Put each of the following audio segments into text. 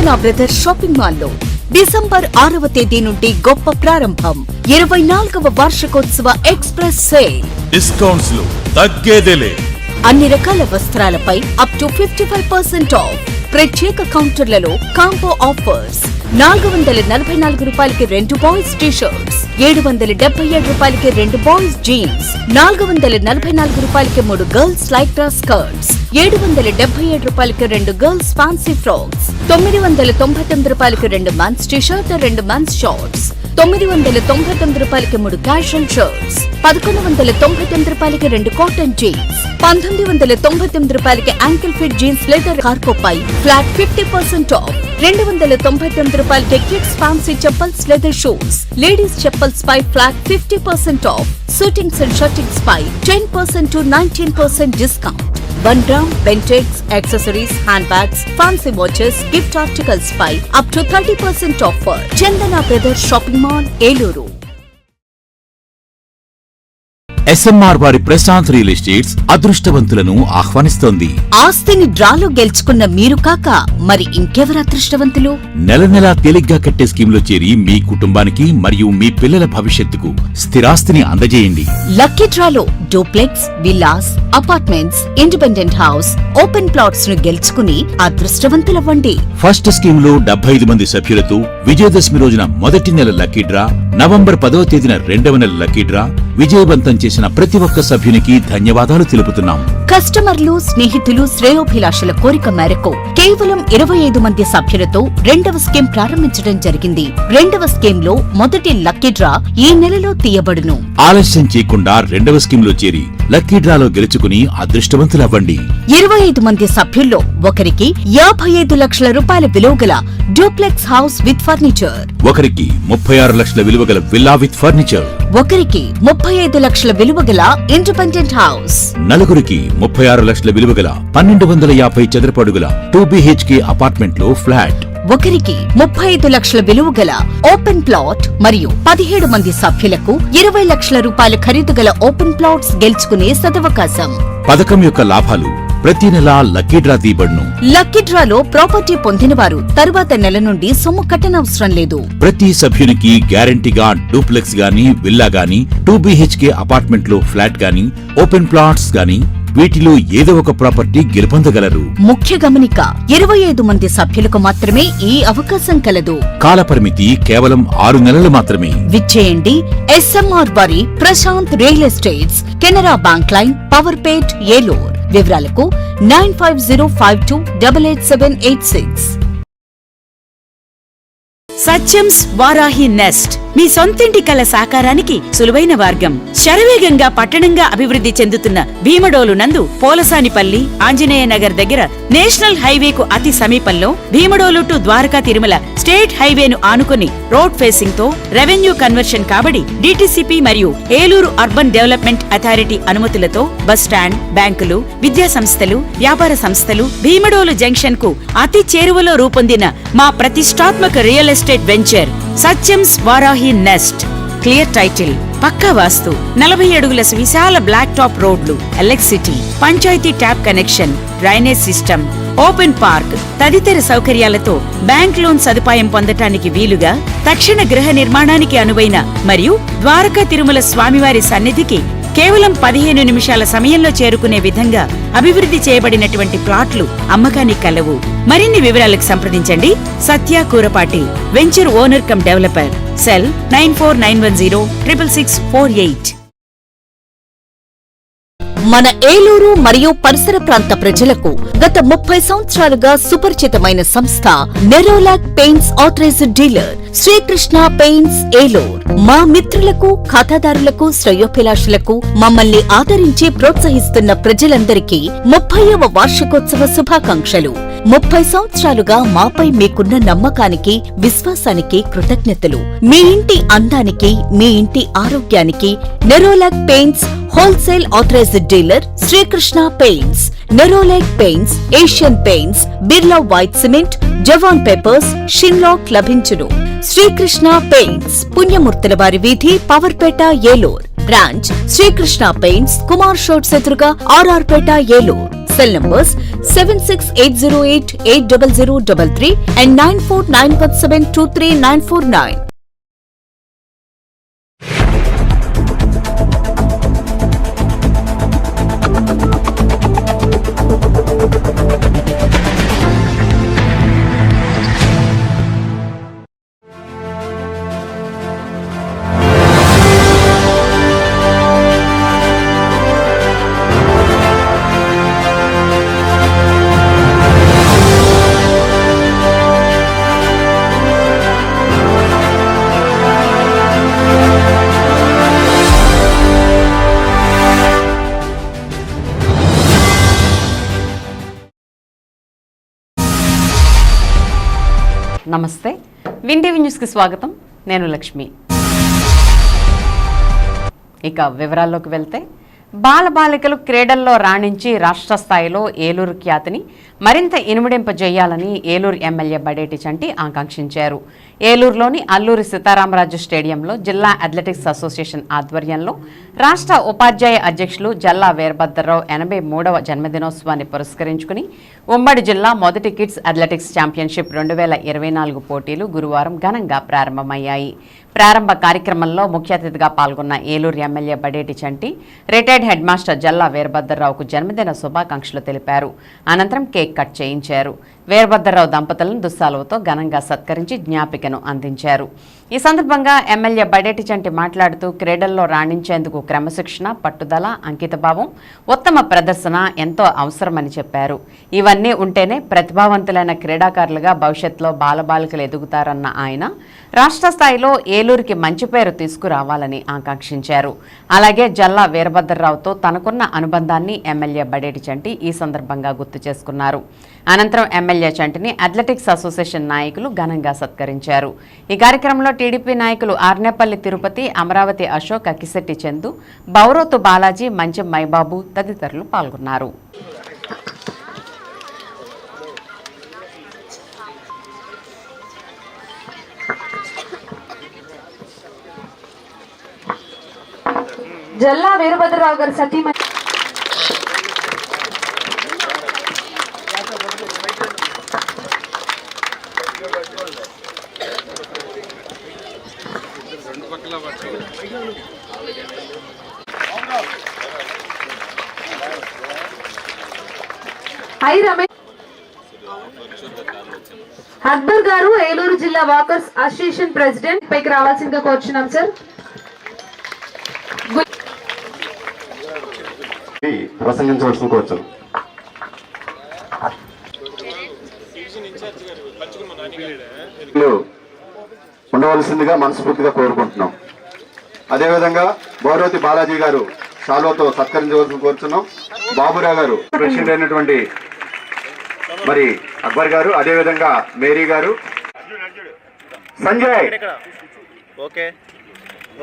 చందన brothers shopping మాల్లో December 6వ తేదీ నుండి గొప్ప ప్రారంభం. 24వ వార్షికోత్సవ ఎక్స్ప్రెస్ సేల్. డిస్కౌంట్స్ లో తగ్గేదేలే. అన్ని రకాల వస్త్రాలపై అప్ టు 55% ఆఫ్. ప్రత్యేక కౌంటర్లలో కాంబో ఆఫర్స్. 444 రూపాయలకి 2 బాయ్స్ టీ-షర్ట్స్, 777 రూపాయలకి 2 బాయ్స్ జీన్స్, 444 రూపాయలకి 3 గర్ల్స్ లైక్రా స్కర్ట్స్, 777 రూపాయలకి 2 గర్ల్స్ ఫ్యాన్సీ ఫ్రాక్స్, 999 రూపాయలకి 2 మెన్స్ టీ-షర్ట్, 2 మెన్స్ షార్ట్స్, 999 రూపాయలకి 3 క్యాజువల్ షర్ట్స్, 1199 రూపాయలకి 2 కాటన్ జీన్స్, 1999 రూపాయలకి ankle fit jeans leather cargo పై ఫ్లాట్ 50% ఆఫ్. 299 రూపాయలకి kids fancy chappals leather shoes, ladies chappals పై flat 50% off. Shootings and shirtings పై 10% to 19% discount. 1 gram Bentex, accessories, hand bags, fancy watches, gift articles పై up to 30% offer. Chandana brothers shopping mall, Eluru. SMR వారి Prashanth real estates అదృష్టవంతులను ఆహ్వానిస్తోంది. ఆస్తిని డ్రాలో గెలుచుకున్న మీరు కాక మరి ఇంకెవరు అదృష్టవంతులు? నెల నెలా తేలిగ్గా కట్టే స్కీమ్ లో చేరి మీ కుటుంబానికి మరియు మీ పిల్లల భవిష్యత్తుకు స్థిరాస్తిని అందజేయండి. లక్కీ డ్రాలో duplex, villas, apartments, independent house, open plots ను గెలుచుకుని అదృష్టవంతులవ్వండి. ఫస్ట్ స్కీమ్ లో 75 మంది సభ్యులతో విజయదశమి రోజున మొదటి నెల లక్కీ డ్రా, నవంబర్ 10వ తేదీన 2వ నెల లక్కీ డ్రా. విజయవంతం చేసిన ప్రతి ఒక్క సభ్యునికి ధన్యవాదాలు తెలుపుతున్నాం. కస్టమర్లు, స్నేహితులు, శ్రేయోభిలాషుల కోరిక మేరకు కేవలం 25 మంది సభ్యులతో 2వ స్కీమ్ ప్రారంభించడం జరిగింది. 2వ స్కీమ్ లో మొదటి లక్కీ డ్రా ఈ నెలలో తీయబడును. ఆలస్యం చేయకుండా 2వ స్కీమ్ లో చేరి లక్కీ డ్రాలో గెలుచుకుని అదృష్టవంతులవ్వండి. 25 మంది సభ్యుల్లో ఒకరికి 55 లక్షల రూపాయల విలువగల డూప్లెక్స్ హౌస్ విత్ ఫర్నిచర్, ఒకరికి 36 లక్షల విలువగల విల్లా విత్ ఫర్నిచర్, ఒకరికి 35 లక్షల విలువగల ఇండిపెండెంట్ హౌస్, నలుగురికి 36 లక్షల విలువగల 1250 చదరపు అడుగుల 2 BHK అపార్ట్మెంట్ లో ఫ్లాట్, ఒకరికి 35 లక్షల విలువగల ఓపెన్ ప్లాట్ మరియు 17 మంది సభ్యులకు 20 లక్షల రూపాయల ఖరీదు గల ఓపెన్ ప్లాట్స్ గెలుచుకునే సదవకాశం. పథకం యొక్క లాభాలు ప్రతి నెలా లక్కీ డ్రా తీయబడును. లక్కీ డ్రాలో ప్రాపర్టీ పొందినవారు తరువాత నెల నుండి సొమ్ము కట్టనవసరం లేదు. ప్రతి సభ్యునికి గ్యారంటీగా డూప్లెక్స్ గానీ, విల్లా గానీ, 2 BHK అపార్ట్మెంట్ లో ఫ్లాట్ గానీ, ఓపెన్ ప్లాట్స్ గానీ వీటిలో ఏదో ఒక ప్రాపర్టీ గెలుపొందగలరు. ముఖ్య గమనిక, 25 మంది సభ్యులకు మాత్రమే ఈ అవకాశం కలదు. కాలపరిమితి కేవలం 6 నెలలు మాత్రమే. విచ్చేయండి SMR వారి Prashanth real estates, Canara bank line, Powerpet, Eluru. వివరాలకు 9505288786. సత్యంస్ వారాహి నెస్ట్ మీ సొంతింటి కల సాకారానికి సులువైన మార్గం. శరవేగంగా పట్టణంగా అభివృద్ధి చెందుతున్న భీమడోలు నందు పోలసానిపల్లి, ఆంజనేయ నగర్ దగ్గర నేషనల్ హైవేకు అతి సమీపంలో భీమడోలు టు ద్వారకా తిరుమల స్టేట్ హైవేను ఆనుకుని రోడ్ ఫేసింగ్ తో రెవెన్యూ కన్వర్షన్ కాబడి DTCP మరియు ఏలూరు అర్బన్ డెవలప్మెంట్ అథారిటీ అనుమతులతో బస్ స్టాండ్, బ్యాంకులు, విద్యా సంస్థలు, వ్యాపార సంస్థలు భీమడోలు జంక్షన్ కు అతి చేరువలో రూపొందిన మా ప్రతిష్టాత్మక real estate venture Satyam's Varahi nest. Clear title, పక్కా వాస్తు, 40 అడుగుల విశాల బ్లాక్ టాప్ రోడ్లు, electricity, panchayat tap connection, drainage system, open park తదితర సౌకర్యాలతో బ్యాంక్ లోన్ సదుపాయం పొందటానికి వీలుగా తక్షణ గృహ నిర్మాణానికి అనువైన మరియు ద్వారకా తిరుమల స్వామివారి సన్నిధికి కేవలం 15 నిమిషాల సమయంలో చేరుకునే విధంగా అభివృద్ధి చేయబడినటువంటి ప్లాట్లు అమ్మకానికి కలవు. మరిన్ని వివరాలకు సంప్రదించండి Satya Kurapati, venture owner cum developer. Cell 9491066648. మన ఏలూరు మరియు పరిసర ప్రాంత ప్రజలకు గత 30 సంవత్సరాలుగా సుపరిచితమైన సంస్థ Nerolac paints authorized dealer Srikrishna paints, Eluru. మా మిత్రులకు, ఖాతాదారులకు, శ్రేయోభిలాషులకు మమ్మల్ని ఆదరించి ప్రోత్సహిస్తున్న ప్రజలందరికీ 30వ వార్షికోత్సవ శుభాకాంక్షలు. 30 సంవత్సరాలుగా మాపై మీకున్న నమ్మకానికి, విశ్వాసానికి కృతజ్ఞతలు. మీ ఇంటి అందానికి, మీ ఇంటి ఆరోగ్యానికి Nerolac paints wholesale authorised dealer Srikrishna paints. Nerolac paints, Asian paints, Birla white cement, జవాన్ పేపర్స్, షిన్లాక్ లభించును. శ్రీకృష్ణ పెయింట్స్, పుణ్యమూర్తుల వారి వీధి, పవర్పేట, ఏలూరు. బ్రాంచ్ శ్రీకృష్ణ పెయింట్స్, కుమార్ షోట్స్ ఎదురుగా, RR Peta, Eluru. Cell numbers 7680880033 and 9491723949. నమస్తే విన్ టీవీ న్యూస్కి స్వాగతం. నేను లక్ష్మి. ఇక వివరాల్లోకి వెళ్తే, బాలబాలికలు క్రీడల్లో రాణించి రాష్ట్ర స్థాయిలో ఏలూరు ఖ్యాతిని మరింత ఇనుమడింపజేయాలని ఏలూరు ఎమ్మెల్యే బడేటి చంటి ఆకాంక్షించారు. ఏలూరులోని అల్లూరి సీతారామరాజు స్టేడియంలో జిల్లా అథ్లెటిక్స్ అసోసియేషన్ ఆధ్వర్యంలో రాష్ట్ర ఉపాధ్యాయ అధ్యక్షులు జల్లా వీరభద్రరావు 83వ జన్మదినోత్సవాన్ని పురస్కరించుకుని ఉమ్మడి జిల్లా మొదటి కిడ్స్ అథ్లెటిక్స్ ఛాంపియన్షిప్ 2024 పోటీలు గురువారం ఘనంగా ప్రారంభమయ్యాయి. ప్రారంభ కార్యక్రమంలో ముఖ్య అతిథిగా పాల్గొన్న ఏలూరు ఎమ్మెల్యే బడేటి చంటి రిటైర్డ్ హెడ్ మాస్టర్ జల్లా వీరభద్రరావుకు జన్మదిన శుభాకాంక్షలు తెలిపారు. అనంతరం కేక్ కట్ చేయించారు. వీరభద్రరావు దంపతులను దుస్సాలువతో ఘనంగా సత్కరించి జ్ఞాపికను అందించారు. ఈ సందర్భంగా ఎమ్మెల్యే బడేటి చంటి మాట్లాడుతూ, క్రీడల్లో రాణించేందుకు క్రమశిక్షణ, పట్టుదల, అంకితభావం, ఉత్తమ ప్రదర్శన ఎంతో అవసరమని చెప్పారు. ఇవన్నీ ఉంటేనే ప్రతిభావంతులైన క్రీడాకారులుగా భవిష్యత్తులో బాలబాలికలు ఎదుగుతారన్న ఆయన రాష్ట్ర స్థాయిలో ఏలూరుకి మంచి పేరు తీసుకురావాలని ఆకాంక్షించారు. అలాగే జల్లా వీరభద్రరావుతో తనకున్న అనుబంధాన్ని ఎమ్మెల్యే బడేటి చంటి ఈ సందర్భంగా గుర్తు చేసుకున్నారు. అనంతరం ఎమ్మెల్యే చంటిని అథ్లెటిక్స్ అసోసియేషన్ నాయకులు ఘనంగా సత్కరించారు. ఈ కార్యక్రమంలో టీడీపీ నాయకులు ఆర్నేపల్లి తిరుపతి, అమరావతి అశోక్, అక్కిశెట్టి చందు, బౌరోతు బాలాజీ, మంచెం మైబాబు తదితరులు పాల్గొన్నారు. జల్లా వీరభద్రరావు గారి సతీమణి అక్బర్ గారు ఏలూరు జిల్లా వాకర్స్ అసోసియేషన్ ప్రెసిడెంట్ పైకి రావాల్సిందిగా కోరుచున్నాం సార్. ప్రసంగించవలసిన కోరుచు. ఉండవలసిందిగా మనస్ఫూర్తిగా కోరుకుంటున్నాం. అదేవిధంగా బౌరోతి బాలాజీ గారు షాల్వాతో సత్కరించవలసిన కోరుచున్నాం. బాబురావు గారు ప్రెసిడెంట్ అయినటువంటి మరి అక్బర్ గారు, అదేవిధంగా మేరీ గారు, Sanjay. Okay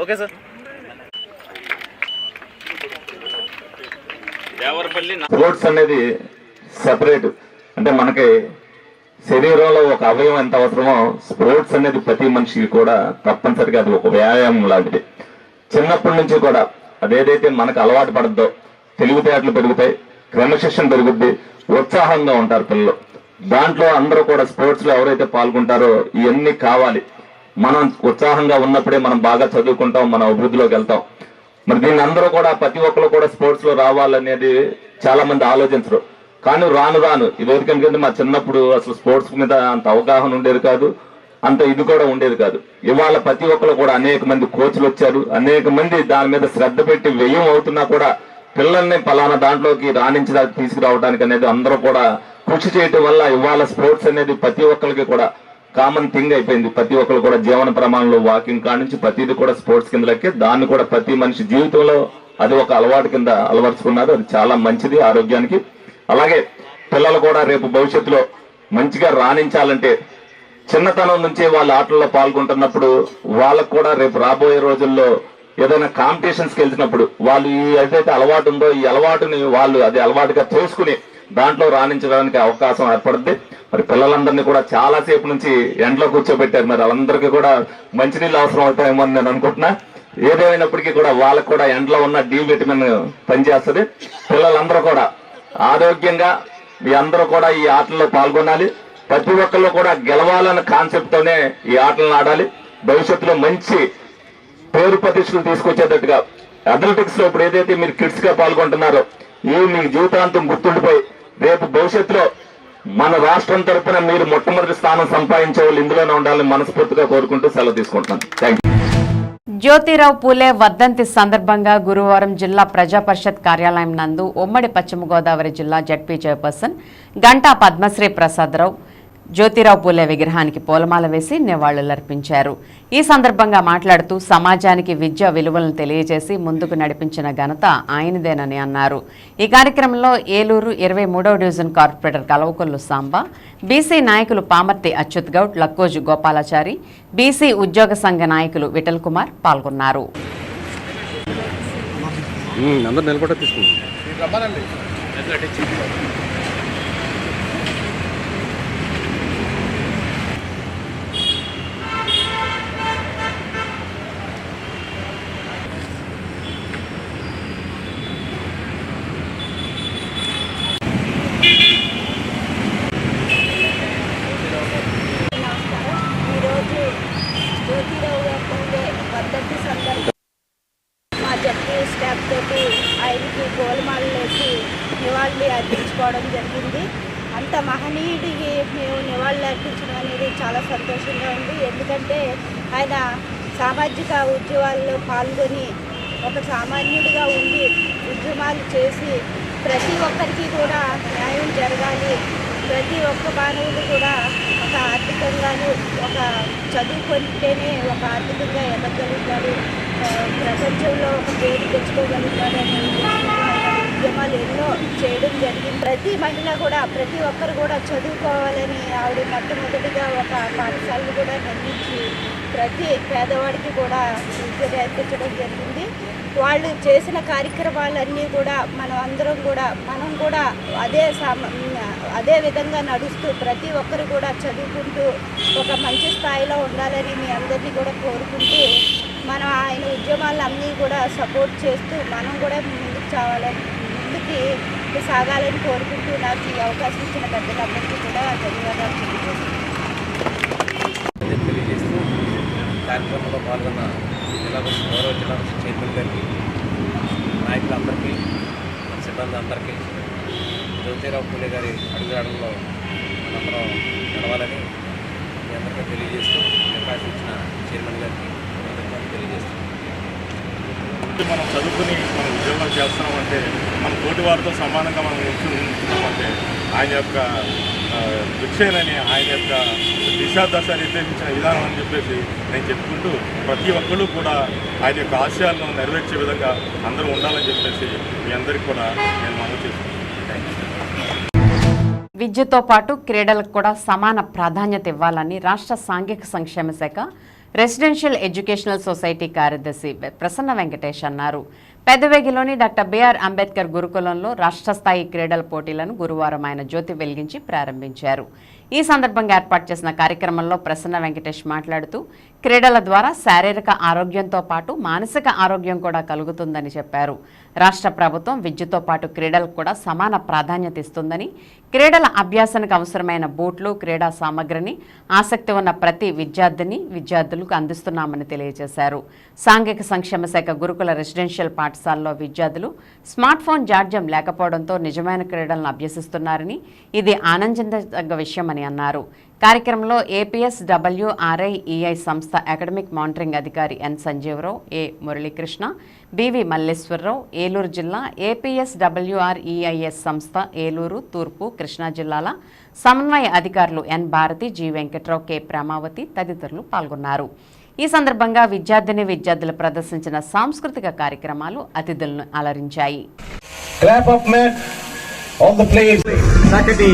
okay sir. Sports అనేది సెపరేట్, అంటే మనకి శరీరంలో ఒక అవయవం ఎంత అవసరమో స్పోర్ట్స్ అనేది ప్రతి మనిషికి కూడా తప్పనిసరిగా అది ఒక వ్యాయామం లాంటిది. చిన్నప్పటి నుంచి కూడా అదేదైతే మనకు అలవాటు పడద్దో తెలివితేటలు పెరుగుతాయి, క్రమశిక్షణ పెరుగుద్ది, ఉత్సాహంగా ఉంటారు పిల్లలు. దాంట్లో అందరూ కూడా స్పోర్ట్స్ లో ఎవరైతే పాల్గొంటారో ఇవన్నీ కావాలి. మనం ఉత్సాహంగా ఉన్నప్పుడే మనం బాగా చదువుకుంటాం, మన అభివృద్ధిలోకి వెళ్తాం. మరి దీన్ని అందరూ కూడా ప్రతి ఒక్కరు కూడా స్పోర్ట్స్ లో రావాలనేది చాలా మంది ఆలోచించరు. కానీ రాను రాను ఇదివరకంటే మా చిన్నప్పుడు అసలు స్పోర్ట్స్ మీద అంత అవగాహన ఉండేది కాదు, అంత ఇది కూడా ఉండేది కాదు. ఇవాళ ప్రతి ఒక్కరు కూడా అనేక మంది కోచ్లు వచ్చారు, అనేక మంది దాని మీద శ్రద్ధ పెట్టి వ్యయం అవుతున్నా కూడా పిల్లల్ని పలానా దాంట్లోకి రాణించడానికి తీసుకురావడానికి అనేది అందరూ కూడా కృషి చేయటం వల్ల ఇవాళ స్పోర్ట్స్ అనేది ప్రతి ఒక్కరికి కూడా కామన్ థింగ్ అయిపోయింది. ప్రతి ఒక్కరు కూడా జీవన ప్రమాణంలో వాకింగ్ కానించి ప్రతిది కూడా స్పోర్ట్స్ కింద లెక్కి దాన్ని కూడా ప్రతి మనిషి జీవితంలో అది ఒక అలవాటు కింద అలవర్చుకున్నారు. అది చాలా మంచిది ఆరోగ్యానికి. అలాగే పిల్లలు కూడా రేపు భవిష్యత్తులో మంచిగా రాణించాలంటే చిన్నతనం నుంచే వాళ్ళ ఆటల్లో పాల్గొంటున్నప్పుడు వాళ్ళకు కూడా రేపు రాబోయే రోజుల్లో ఏదైనా కాంపిటీషన్స్కి వెళ్తున్నప్పుడు వాళ్ళు ఏదైతే అలవాటు ఉందో ఈ అలవాటుని వాళ్ళు అది అలవాటుగా చేసుకుని దాంట్లో రాణించడానికి అవకాశం ఏర్పడుద్ది. మరి పిల్లలందరినీ కూడా చాలా సేపు నుంచి ఎండలో కూర్చోబెట్టారు. మరి వాళ్ళందరికీ కూడా మంచినీళ్ళు అవసరం అవుతాయేమో అని నేను అనుకుంటున్నా. ఏదేమైనప్పటికీ కూడా వాళ్ళకు కూడా ఎండలో ఉన్న డి విటమిన్ పనిచేస్తుంది. పిల్లలందరూ కూడా ఆరోగ్యంగా మీ అందరూ కూడా ఈ ఆటల్లో పాల్గొనాలి. ప్రతి ఒక్కళ్ళు కూడా గెలవాలన్న కాన్సెప్ట్ తోనే ఈ ఆటలను ఆడాలి. భవిష్యత్తులో మంచి పేరు ప్రతిష్టలు తీసుకొచ్చేటట్టుగా అథ్లెటిక్స్ లో ఇప్పుడు ఏదైతే మీరు కిడ్స్ గా పాల్గొంటున్నారో ఇవి మీకు జీవితాంతం గుర్తుండిపోయి రేపు భవిష్యత్తులో మన రాష్ట్రం తరఫున మీరు మొట్టమొదటి స్థానం సంపాదించే వాళ్ళు ఇందులోనే ఉండాలని మనస్ఫూర్తిగా కోరుకుంటూ సెలవు తీసుకుంటున్నాను. Thank you. జ్యోతిరావు పూలే వర్ధంతి సందర్భంగా గురువారం జిల్లా ప్రజా పరిషత్ కార్యాలయం నందు ఉమ్మడి పశ్చిమ గోదావరి జిల్లా జడ్పీ చైర్పర్సన్ గంటా పద్మశ్రీ ప్రసాదరావు జ్యోతిరావు పూలే విగ్రహానికి పూలమాల వేసి నివాళులర్పించారు. ఈ సందర్భంగా మాట్లాడుతూ సమాజానికి విద్యా విలువలను తెలియజేసి ముందుకు నడిపించిన ఘనత ఆయనదేనని అన్నారు. ఈ కార్యక్రమంలో ఏలూరు 23వ division corporator Kalavakollu Samba, BC నాయకులు పామర్తి అచ్యుత్ గౌడ్, లక్కోజు గోపాలాచారి, బీసీ ఉద్యోగ సంఘ నాయకులు విఠల్ కుమార్ పాల్గొన్నారు. మా జడ్పీ స్టాఫ్ తోటి ఆయనకి గోల్మాలు వేసి నివాళులు అర్పించుకోవడం జరిగింది. అంత మహనీయుడికి మేము నివాళులు అర్పించడం అనేది చాలా సంతోషంగా ఉంది. ఎందుకంటే ఆయన సామాజిక ఉద్యమాల్లో పాల్గొని ఒక సామాన్యుడిగా ఉండి ఉద్యమాలు చేసి ప్రతి ఒక్కరికి కూడా న్యాయం జరగాలి, ప్రతి ఒక్క మానవుడు కూడా ఒక ఆర్థికంగాను ఒక చదువుకుంటేనే ఒక ఆర్థికంగా ఎదగలుగుతాడు, ప్రపంచంలో ఒక పేరు తెచ్చుకోగలుగుతాడని ఉద్యమాలు ఎన్నో చేయడం జరిగింది. ప్రతి మహిళ కూడా ప్రతి ఒక్కరు కూడా చదువుకోవాలని ఆవిడ మొట్టమొదటిగా ఒక పాఠశాలను కూడా నిర్మించి ప్రతి పేదవాడికి కూడా విద్య నేర్పించడం జరిగింది. వాళ్ళు చేసిన కార్యక్రమాలన్నీ కూడా మనం కూడా అదే విధంగా నడుస్తూ ప్రతి ఒక్కరు కూడా చదువుకుంటూ ఒక మంచి స్థాయిలో ఉండాలని మీ అందరినీ కూడా కోరుకుంటూ మనం ఆయన ఉద్యమాలన్నీ కూడా సపోర్ట్ చేస్తూ మనం కూడా ముందుకు సాగాలని కోరుకుంటూ నాకు ఈ అవకాశం ఇచ్చిన పెద్దలందరికీ కూడా ధన్యవాదాలు తెలియజేస్తూ కార్యక్రమంలో పాల్గొన్న గౌరవ జిల్లా చైర్మన్ గారికి, నాయకులందరికీ, సిబ్బంది అందరికీ జ్యోతిరావు పూలే గారి అడుగుజాడల్లో మనందరం నడవాలని మీ అందరికీ తెలియజేస్తూ అవకాశం ఇచ్చిన చైర్మన్ గారికి తెలియజేస్తాం. మనం చదువుకుని మనం ఉద్యోగాలు చేస్తున్నామంటే మన తోటి వారితో సమానంగా మనం ఉంటున్నామంటే ఆయన యొక్క భిక్షేనని ఆయన యొక్క దిశాదశ నిర్దేశించిన విధానం అని చెప్పేసి నేను చెప్పుకుంటూ ప్రతి ఒక్కరూ కూడా ఆయన యొక్క ఆశయాలను నెరవేర్చే విధంగా అందరూ ఉండాలని చెప్పేసి మీ అందరికీ కూడా నేను మనవి చేస్తున్నాను. విద్యతో పాటు క్రీడలకు కూడా సమాన ప్రాధాన్యత ఇవ్వాలని రాష్ట్ర సాంఘిక సంక్షేమ శాఖ రెసిడెన్షియల్ ఎడ్యుకేషనల్ సొసైటీ కార్యదర్శి ప్రసన్న వెంకటేష్ అన్నారు. పెద్దవేగిలోని డాక్టర్ బిఆర్ అంబేద్కర్ గురుకులంలో రాష్ట్ర స్థాయి క్రీడల పోటీలను గురువారం ఆయన జ్యోతి వెలిగించి ప్రారంభించారు. ఈ సందర్భంగా ఏర్పాటు చేసిన కార్యక్రమంలో ప్రసన్న వెంకటేష్ మాట్లాడుతూ క్రీడల ద్వారా శారీరక ఆరోగ్యంతో పాటు మానసిక ఆరోగ్యం కూడా కలుగుతుందని చెప్పారు. రాష్ట్ర ప్రభుత్వం విద్యతో పాటు క్రీడలకు కూడా సమాన ప్రాధాన్యత ఇస్తుందని, క్రీడల అభ్యాసానికి అవసరమైన బూట్లు, క్రీడా సామగ్రిని ఆసక్తి ఉన్న ప్రతి విద్యార్థులకు అందిస్తున్నామని తెలియజేశారు. సాంఘిక సంక్షేమ శాఖ గురుకుల రెసిడెన్షియల్ పాఠశాలలో విద్యార్థులు స్మార్ట్ ఫోన్ జాడ్యం లేకపోవడంతో నిజమైన క్రీడలను అభ్యసిస్తున్నారని, ఇది ఆనందించదగ్గ విషయమని అన్నారు. కార్యక్రమంలో APSWRIEI సంస్థ అకాడమిక్ మానిటరింగ్ అధికారి ఎన్ సంజీవరావు, ఏ మురళీకృష్ణ, బివి మల్లేశ్వరరావు, ఏలూరు జిల్లా APSWREIS సంస్థ ఏలూరు, తూర్పు, కృష్ణా జిల్లాల సమన్వయ అధికారులు ఎన్ భారతి, జి వెంకట్రావు, కె ప్రేమావతి తదితరులు పాల్గొన్నారు. ఈ సందర్భంగా విద్యార్థులు ప్రదర్శించిన సాంస్కృతిక కార్యక్రమాలు అతిథులను అలరించాయి. చక్కటి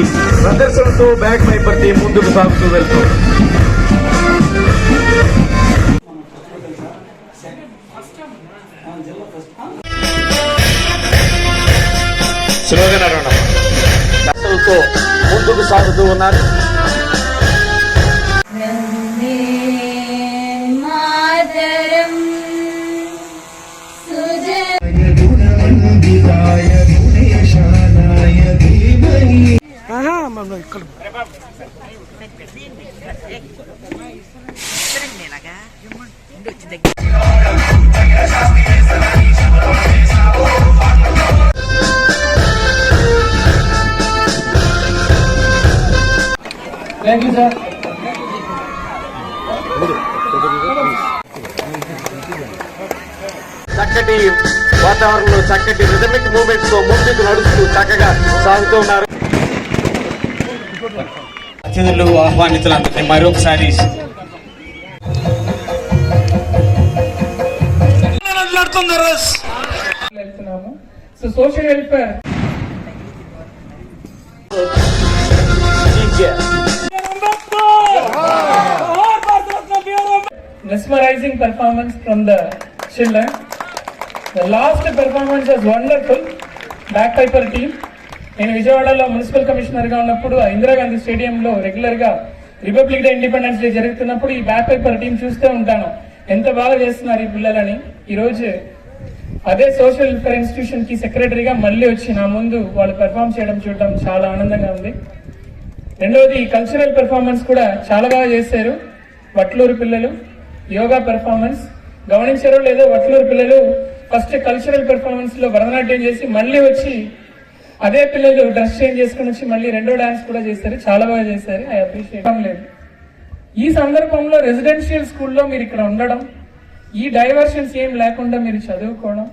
ప్రదర్శనతో బ్యాగ్ పైపట్టి ముందుకు సాగుతూ వెళ్తూ ముందుకు సాగుతూ ఉన్నారు. Thank you sir. చక్కటి వాతావరణంలో చక్కటి రిథమిక్ మూవ్మెంట్స్ తో ముందుకు నడుస్తూ చక్కగా సాగుతూ ఉన్నారు. అతిథులు ఆహ్వానితులందరినీ మరొకసారి వెళ్తున్నాము. So social welfare mesmerizing performance from the children. The last performance was wonderful. Bagpiper team. నేను విజయవాడలో మున్సిపల్ కమిషనర్ గా ఉన్నప్పుడు ఇందిరాగాంధీ స్టేడియంలో రెగ్యులర్ గా రిపబ్లిక్ డే, ఇండిపెండెన్స్ డే జరుగుతున్నప్పుడు ఈ బ్యాక్పైపర్ టీం చూస్తూ ఉంటాను. ఎంత బాగా చేస్తున్నారు ఈ పిల్లలని. ఈ రోజు అదే సోషల్ వెల్ఫేర్ ఇన్స్టిట్యూషన్ కి సెక్రటరీగా మళ్ళీ వచ్చి నా ముందు వాళ్ళు పెర్ఫామ్ చేయడం చూడడం చాలా ఆనందంగా ఉంది. రెండవది కల్చరల్ పెర్ఫార్మెన్స్ కూడా చాలా బాగా చేశారు. వట్లూరు పిల్లలు యోగా పెర్ఫార్మెన్స్ గమనించారో లేదో, వట్లూరు పిల్లలు ఫస్ట్ కల్చరల్ పెర్ఫార్మెన్స్ లో భరతనాట్యం చేసి మళ్ళీ వచ్చి అదే పిల్లలు డ్రెస్ చేంజ్ చేసుకుని వచ్చి మళ్ళీ రెండో డాన్స్ కూడా చేశారు. చాలా బాగా చేశారు. I appreciate. లేదు, ఈ సందర్భంలో రెసిడెన్షియల్ స్కూల్లో మీరు ఇక్కడ ఉండడం, ఈ డైవర్షన్స్ ఏం లేకుండా మీరు చదువుకోవడం,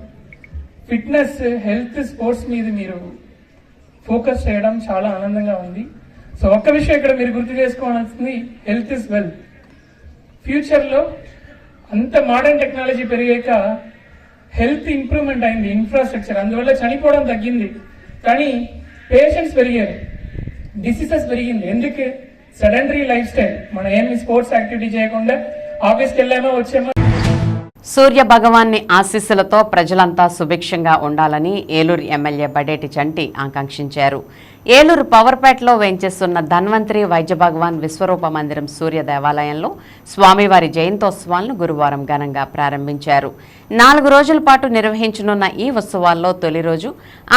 ఫిట్నెస్, హెల్త్, స్పోర్ట్స్ మీద మీరు ఫోకస్ చేయడం చాలా ఆనందంగా ఉంది. సో ఒక్క విషయం ఇక్కడ మీరు గుర్తు చేసుకోవాల్సింది, హెల్త్ ఇస్ వెల్త్. ఫ్యూచర్లో అంత మోడర్న్ టెక్నాలజీ పెరిగాక హెల్త్ ఇంప్రూవ్మెంట్ అయింది, ఇన్ఫ్రాస్ట్రక్చర్, అందువల్ల చనిపోవడం తగ్గింది. కానీ పేషెంట్స్ పెరిగారు, డిసీజెస్ పెరిగింది. ఎందుకు? Sedentary life style. మనం ఏమి స్పోర్ట్స్ యాక్టివిటీ చేయకుండా ఆఫీస్కి వెళ్ళామో వచ్చామో. సూర్య భగవాన్ని ఆశీస్సులతో ప్రజలంతా సుభిక్షంగా ఉండాలని ఏలూరు ఎమ్మెల్యే బడేటి చంటి ఆకాంక్షించారు. ఏలూరు పవర్పేటలో వేంచేస్తున్న ధన్వంతరి వైద్య భగవాన్ విశ్వరూప మందిరం సూర్య దేవాలయంలో స్వామివారి జయంతోత్సవాలను గురువారం ఘనంగా ప్రారంభించారు. 4 రోజుల పాటు నిర్వహించనున్న ఈ ఉత్సవాల్లో తొలి రోజు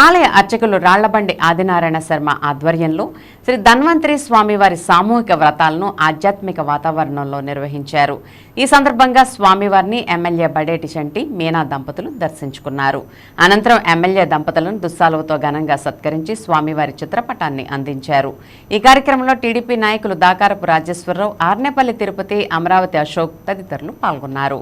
ఆలయ అర్చకులు రాళ్లబండి ఆదినారాయణ శర్మ ఆధ్వర్యంలో శ్రీ ధన్వంతరి స్వామివారి సామూహిక వ్రతాలను ఆధ్యాత్మిక వాతావరణంలో నిర్వహించారు. ఈ సందర్భంగా స్వామివారిని ఎమ్మెల్యే బడేటి చంటి, మీనా దంపతులు దర్శించుకున్నారు. అనంతరం ఎమ్మెల్యే దంపతులను దుస్సాలువతో ఘనంగా సత్కరించి స్వామివారి చిత్రపటాన్ని అందించారు. ఈ కార్యక్రమంలో టీడీపీ నాయకులు దాకారపు రాజేశ్వరరావు, ఆర్నేపల్లి తిరుపతి, అమరావతి అశోక్ తదితరులు పాల్గొన్నారు.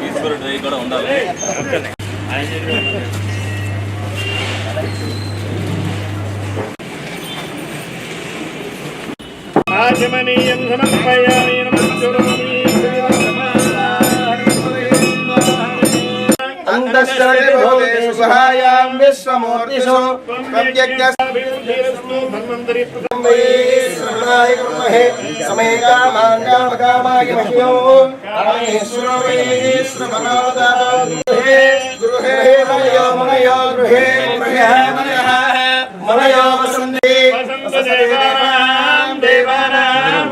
ఈశ్వరుడు కూడా ఉండాలి. ఆచమనీయం సమర్పయామి నమస్కారామి అంతఃశరణే భూతేషు సహాయాం విశ్వమూర్తిషు ధన్వంతరి ప్రసన్నాయ కృమహే సమేకామాన్ కామకామాయ మహ్యో కామేశ్వరో వేశ్వరమనోదాహే గృహే మనయో మనయో గృహే గృహే మనయః మనయో వసంతే దేవానాం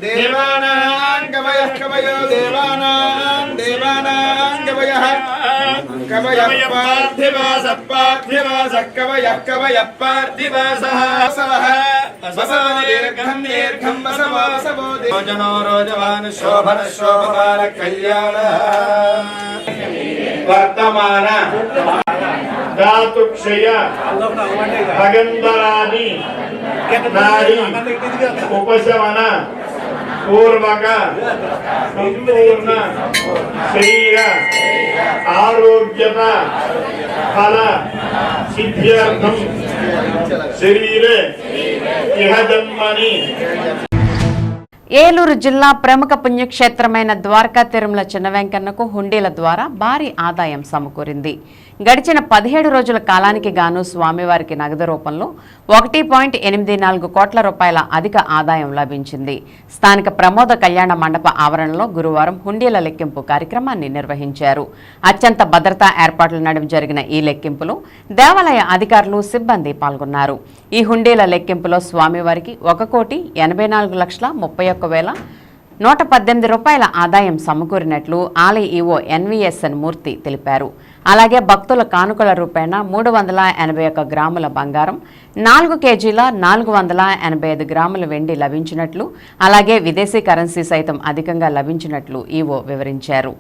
దేవానాం కవయః కవయో దేవానాం కవయః కవయః పార్థివాసః కవయః పార్థివాసః దీర్ఘం దీర్ఘం వసవో వసవో భోజనో రోజవాన్ శోభన శోభమాన కళ్యాణ వర్తమాన ధాతుక్షయ భగంధరాది నాడి ఉపశమన పూర్వక సంపూర్ణ శరీర ఆరోగ్యత ఫల సిద్ధ్యర్థం శరీరే ఇహ జన్మని. ఏలూరు జిల్లా ప్రముఖ పుణ్యక్షేత్రమైన ద్వారకా తిరుమల చిన్న వెంకన్నకు హుండీల ద్వారా భారీ ఆదాయం సమకూరింది. గడిచిన 17 రోజుల కాలానికి గాను స్వామివారికి నగదు రూపంలో 1.84 కోట్ల రూపాయల అధిక ఆదాయం లభించింది. స్థానిక ప్రమోద కళ్యాణ మండప ఆవరణలో గురువారం హుండీల లెక్కింపు కార్యక్రమాన్ని నిర్వహించారు. అత్యంత భద్రతా ఏర్పాట్ల నడుమ జరిగిన ఈ లెక్కింపులో దేవాలయ అధికారులు సిబ్బంది పాల్గొన్నారు. ఈ హుండీల లెక్కింపులో స్వామివారికి 1,80,31,118 రూపాయల ఆదాయం సమకూరినట్లు ఆలయ ఈవో ఎన్వీఎస్ఎన్ మూర్తి తెలిపారు. అలాగే భక్తుల కానుకల రూపేణా 381 గ్రాముల బంగారం, 4 కేజీల 485 గ్రాముల వెండి లభించినట్లు, అలాగే విదేశీ కరెన్సీ సైతం అధికంగా లభించినట్లు ఈవో వివరించారు.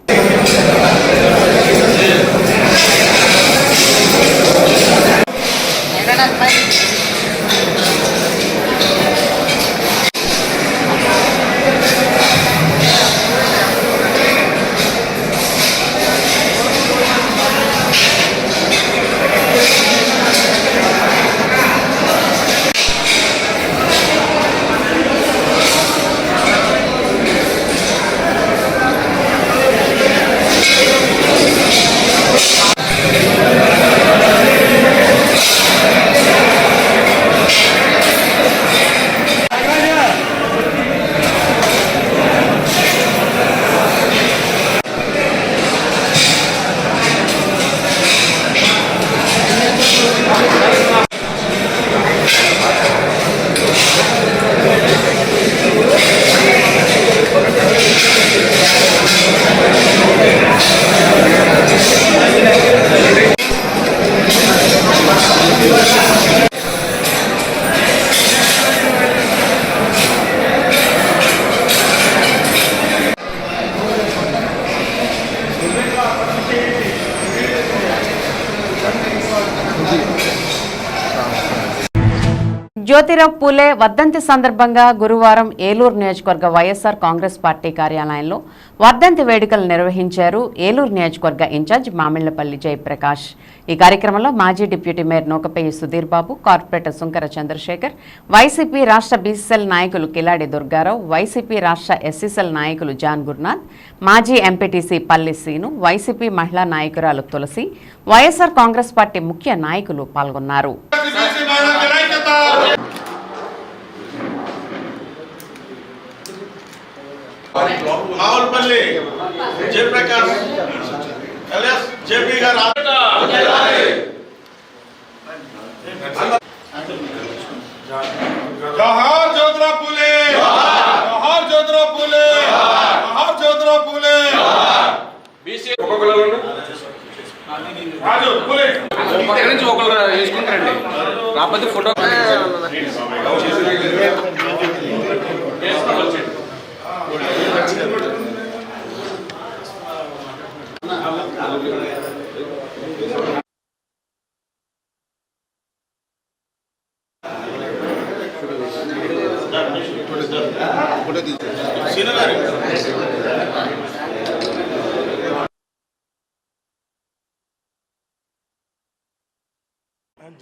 జ్యోతిరావు పూలే వర్ధంతి సందర్భంగా గురువారం ఏలూరు నియోజకవర్గ వైఎస్ఆర్ కాంగ్రెస్ పార్టీ కార్యాలయంలో వర్ధంతి వేడుకలు నిర్వహించారు ఏలూరు నియోజకవర్గ ఇన్ఛార్జ్ మామిళ్లపల్లి జయప్రకాష్. ఈ కార్యక్రమంలో మాజీ deputy mayor Nukapeyi Sudheer Babu, corporator Sunkara Chandrasekhar, YCP రాష్ట్ర బీసీసీఎల్ నాయకులు కిలాడి దుర్గారావు, వైసీపీ రాష్ట్ర ఎస్సీసీఎల్ నాయకులు జాన్ గురునాథ్, మాజీ ఎంపీటీసీ పల్లి సీను, వైసీపీ మహిళా నాయకురాలు తులసి, వైఎస్ఆర్ కాంగ్రెస్ పార్టీ ముఖ్య నాయకులు పాల్గొన్నారు. మావులపల్లి జయప్రకాష్ ఎల్ఎస్ జేపీ గారు జోహార్ జ్యోతిరావు పూలే, జోహార్ జ్యోతిరావు పూలే, జోహార్ జ్యోతిరావు పూలే. రాజు పూలే నుంచి ఒకరు వేసుకుంటారండి, కాకపోతే ఫోటో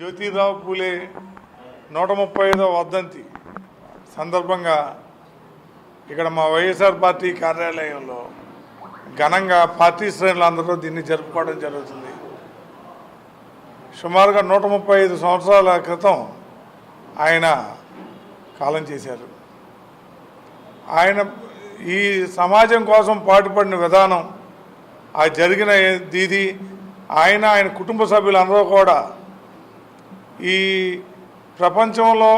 జ్యోతిరావు పూలే 135వ వర్ధంతి సందర్భంగా ఇక్కడ మా వైఎస్ఆర్ పార్టీ కార్యాలయంలో ఘనంగా పార్టీ శ్రేణులందరూ దీన్ని జరుపుకోవడం జరుగుతుంది. సుమారుగా 135 సంవత్సరాల క్రితం ఆయన కాలం చేశారు. ఆయన ఈ సమాజం కోసం పాటుపడిన విధానం, ఆ జరిగిన దీది, ఆయన కుటుంబ సభ్యులందరూ కూడా ఈ ప్రపంచంలో,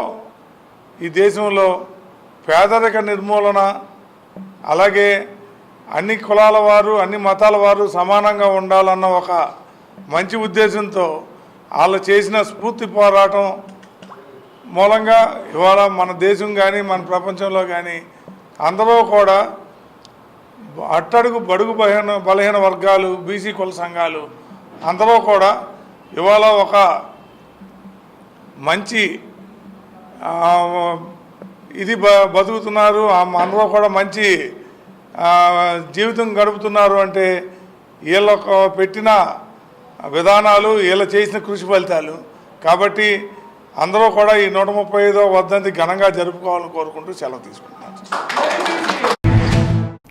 ఈ దేశంలో పేదరిక నిర్మూలన, అలాగే అన్ని కులాల వారు, అన్ని మతాల వారు సమానంగా ఉండాలన్న ఒక మంచి ఉద్దేశంతో వాళ్ళు చేసిన స్ఫూర్తి పోరాటం మూలంగా ఇవాళ మన దేశం కానీ మన ప్రపంచంలో కానీ అందరూ కూడా అట్టడుగు బడుగు బలహీన వర్గాలు, బీసీ కుల సంఘాలు అందరూ కూడా ఇవాళ ఒక మంచి ఇది బతుకుతున్నారు, అందరూ కూడా మంచి జీవితం గడుపుతున్నారు అంటే వీళ్ళకు పెట్టిన విధానాలు, వీళ్ళు చేసిన కృషి ఫలితాలు. కాబట్టి అందరూ కూడా ఈ 135వ వర్ధంతి ఘనంగా జరుపుకోవాలని కోరుకుంటూ సెలవు తీసుకుంటున్నాను.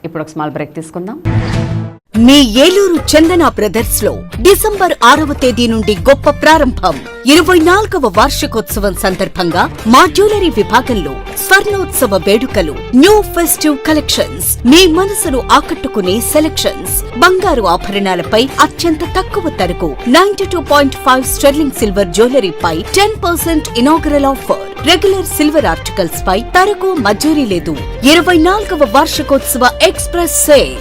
ఇప్పుడు ఒక స్మాల్ బ్రేక్ తీసుకుందాం. మీ ఏలూరు చందన బ్రదర్స్ లో డిసెంబర్ 6వ తేదీ నుండి గొప్ప ప్రారంభం. 24వ వార్షికోత్సవం సందర్భంగా మా జ్యువెలరీ విభాగంలో స్వర్ణోత్సవ వేడుకలు, న్యూ ఫెస్టివ్ కలెక్షన్స్, మీ మనసును ఆకట్టుకునే సెలెక్షన్స్, బంగారు ఆభరణాలపై అత్యంత తక్కువ ధరకు 92.5 స్టెర్లింగ్ సిల్వర్ జ్యువెలరీపై 10% inaugural offer. Regular silver articles పై తరకు మజూరీ లేదు. 24వ వార్షికోత్సవ ఎక్స్ప్రెస్ సేల్.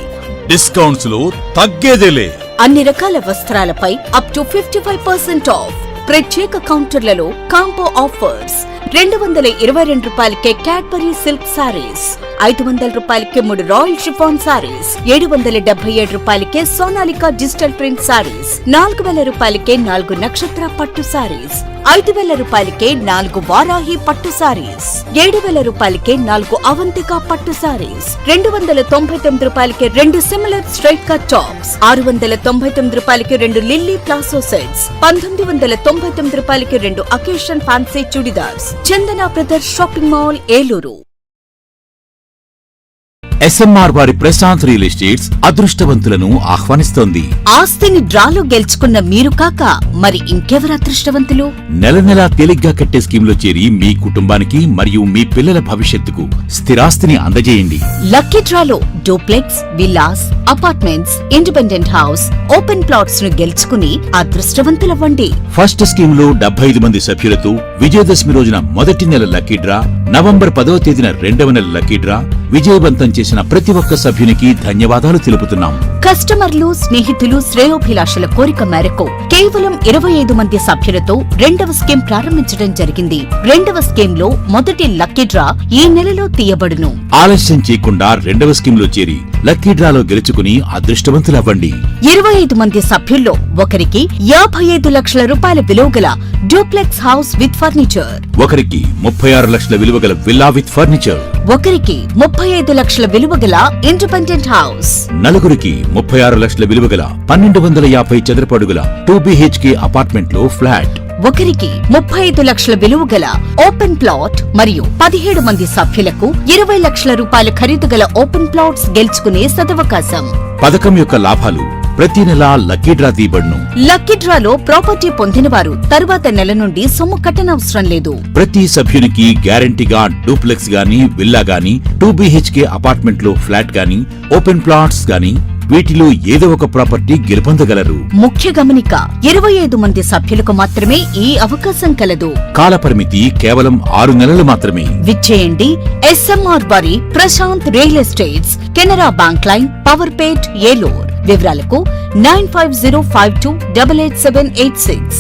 డిస్కౌంట్స్ లో తగ్గేదేలే. అన్ని రకాల వస్త్రాలపై అప్ టు 55% ఆఫ్. ప్రత్యేక కౌంటర్లలో కాంబో ఆఫర్స్. 222 రూపాయలకే క్యాడ్బరీ సిల్క్ సారీస్, 500 రూపాయలకే 3 రాయల్ షిఫాన్ సారీస్, 777 రూపాయలకే సోనాలికా డిజిటల్ ప్రింట్ సారీస్, 4000 రూపాయలకే 4 నక్షత్ర పట్టు సారీస్, 5000 రూపాయలకే 4 వారాహి పట్టు సారీస్, 7000 రూపాయలకే 4 అవంతిక పట్టు సారీస్, 299 రూపాయలకే 2 సిమిలర్ స్ట్రైట్ కట్ టాప్స్, 699 రూపాయలకి 2 లిల్లీ ప్లాసో సెట్స్, 1999 రూపాయలకి 2 occasion fancy churidars. Chandana brothers shopping mall, Eluru. SMR వారి ప్రశాంత్ రియల్ ఎస్టేట్స్ అదృష్టవంతులను ఆహ్వానిస్తోంది. ఆస్తిని డ్రాలో గెలుచుకున్న మీరు కాక మరి ఇంకెవరు అదృష్టవంతులు? నెల నెలా తేలిగ్గా కట్టే స్కీమ్లో చేరి మీ కుటుంబానికి మరియు మీ పిల్లల భవిష్యత్తుకు స్థిరాస్తిని అందజేయండి. లక్కీ డ్రాలో duplex, villas, apartments, independent house, open plots ను గెలుచుకుని అదృష్టవంతులవ్వండి. ఫస్ట్ స్కీమ్ లో 75 మంది సభ్యులతో విజయదశమి రోజున మొదటి నెల లక్కీ డ్రా, నవంబర్ 10వ తేదీన 2వ నెల లక్కీ డ్రా విజయవంతం చేసిన ప్రతి ఒక్క సభ్యునికి ధన్యవాదాలు తెలుపుతున్నాం. కస్టమర్లు, స్నేహితులు, శ్రేయోభిలాషుల కోరిక మేరకు కేవలం 25 మంది సభ్యులతో 2వ స్కీమ్ ప్రారంభించడం జరిగింది. 2వ స్కీమ్ లో మొదటి లక్కీ డ్రా ఈ నెలలో తీయబడును. ఆలస్యం చేయకుండా 2వ స్కీమ్ లో చేరి లక్కీ డ్రాలో గెలుచుకుని అదృష్టవంతులవ్వండి. 25 మంది సభ్యుల్లో ఒకరికి 55 లక్షల రూపాయల విలువగల డూప్లెక్స్ హౌస్ విత్ ఫర్నిచర్, ఒకరికి 36 లక్షల విలువగల విల్లా విత్ ఫర్నిచర్, ఒకరికి 35 లక్షల విలువగల ఇండిపెండెంట్ హౌస్, నలుగురికి 36 లక్షల విలువగల 1250 చదరపు అడుగుల 2BHK అపార్ట్మెంట్ లో ఫ్లాట్, ఒకరికి 35 లక్షల విలువగల ఓపెన్ ప్లాట్ మరియు 17 మంది సభ్యులకు 20 లక్షల రూపాయల ఖరీదు గల ఓపెన్ ప్లాట్స్ గెలుచుకునే సదవకాశం. పథకం యొక్క లాభాలు ప్రతి నెల లక్కీ డ్రా తీయబడును. లక్కీ డ్రాలో ప్రాపర్టీ పొందిన వారు తరువాత నెల నుండి సొమ్ము కట్టనవసరం లేదు. ప్రతి సభ్యునికి గ్యారంటీగా డూప్లెక్స్ గాని, విల్లా గాని, 2BHK అపార్ట్మెంట్ లో ఫ్లాట్ గాని, ఓపెన్ ప్లాట్స్ గాని వీటిలో ఏదో ఒక ప్రాపర్టీ గెలుపొందగలరు. ముఖ్య గమనిక, 25 మంది సభ్యులకు మాత్రమే ఈ అవకాశం కలదు. కాలపరిమితి కేవలం 6 నెలలు మాత్రమే. విచ్చేయండి ఎస్ఎంఆర్ వారి Prashanth real estates, Canara bank line, Powerpet, Eluru. వివరాలకు 9505288786.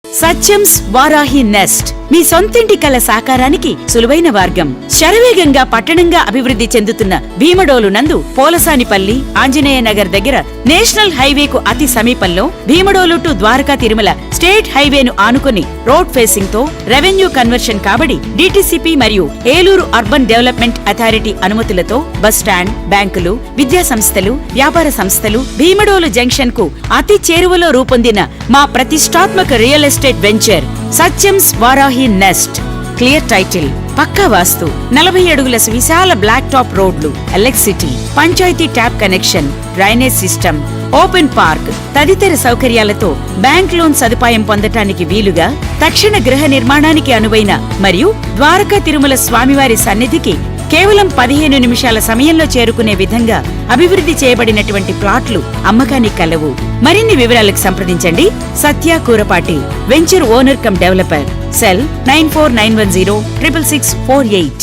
సత్యంస్ వారాహి నెస్ట్ మీ సొంతింటి కల సాకారానికి సులువైన మార్గం. శరవేగంగా పట్టణంగా అభివృద్ధి చెందుతున్న భీమడోలు నందు పోలసానిపల్లి, ఆంజనేయ నగర్ దగ్గర నేషనల్ హైవేకు అతి సమీపంలో భీమడోలు టు ద్వారకా తిరుమల స్టేట్ హైవేను ఆనుకుని రోడ్ ఫేసింగ్ తో రెవెన్యూ కన్వర్షన్ కాబడి డిటిసిపి మరియు ఏలూరు అర్బన్ డెవలప్మెంట్ అథారిటీ అనుమతులతో బస్ స్టాండ్, బ్యాంకులు, విద్యా సంస్థలు, వ్యాపార సంస్థలు భీమడోలు జంక్షన్ కు అతి చేరువలో రూపొందిన మా ప్రతిష్టాత్మక real estate venture Satyam's Varahi nest. Clear title, పక్కా వాస్తు, 40 అడుగుల విశాల బ్లాక్ టాప్ రోడ్లు, electricity, panchayat tap connection, drainage system, open park తదితర సౌకర్యాలతో బ్యాంక్ లోన్ సదుపాయం పొందటానికి వీలుగా తక్షణ గృహ నిర్మాణానికి అనువైన మరియు ద్వారకా తిరుమల స్వామివారి సన్నిధికి కేవలం 15 నిమిషాల సమయంలో చేరుకునే విధంగా అభివృద్ధి చేయబడినటువంటి ప్లాట్లు అమ్మకానికి కలవు. మరిన్ని వివరాలకు సంప్రదించండి Satya Kurapati, venture owner cum developer. Cell 9491066648.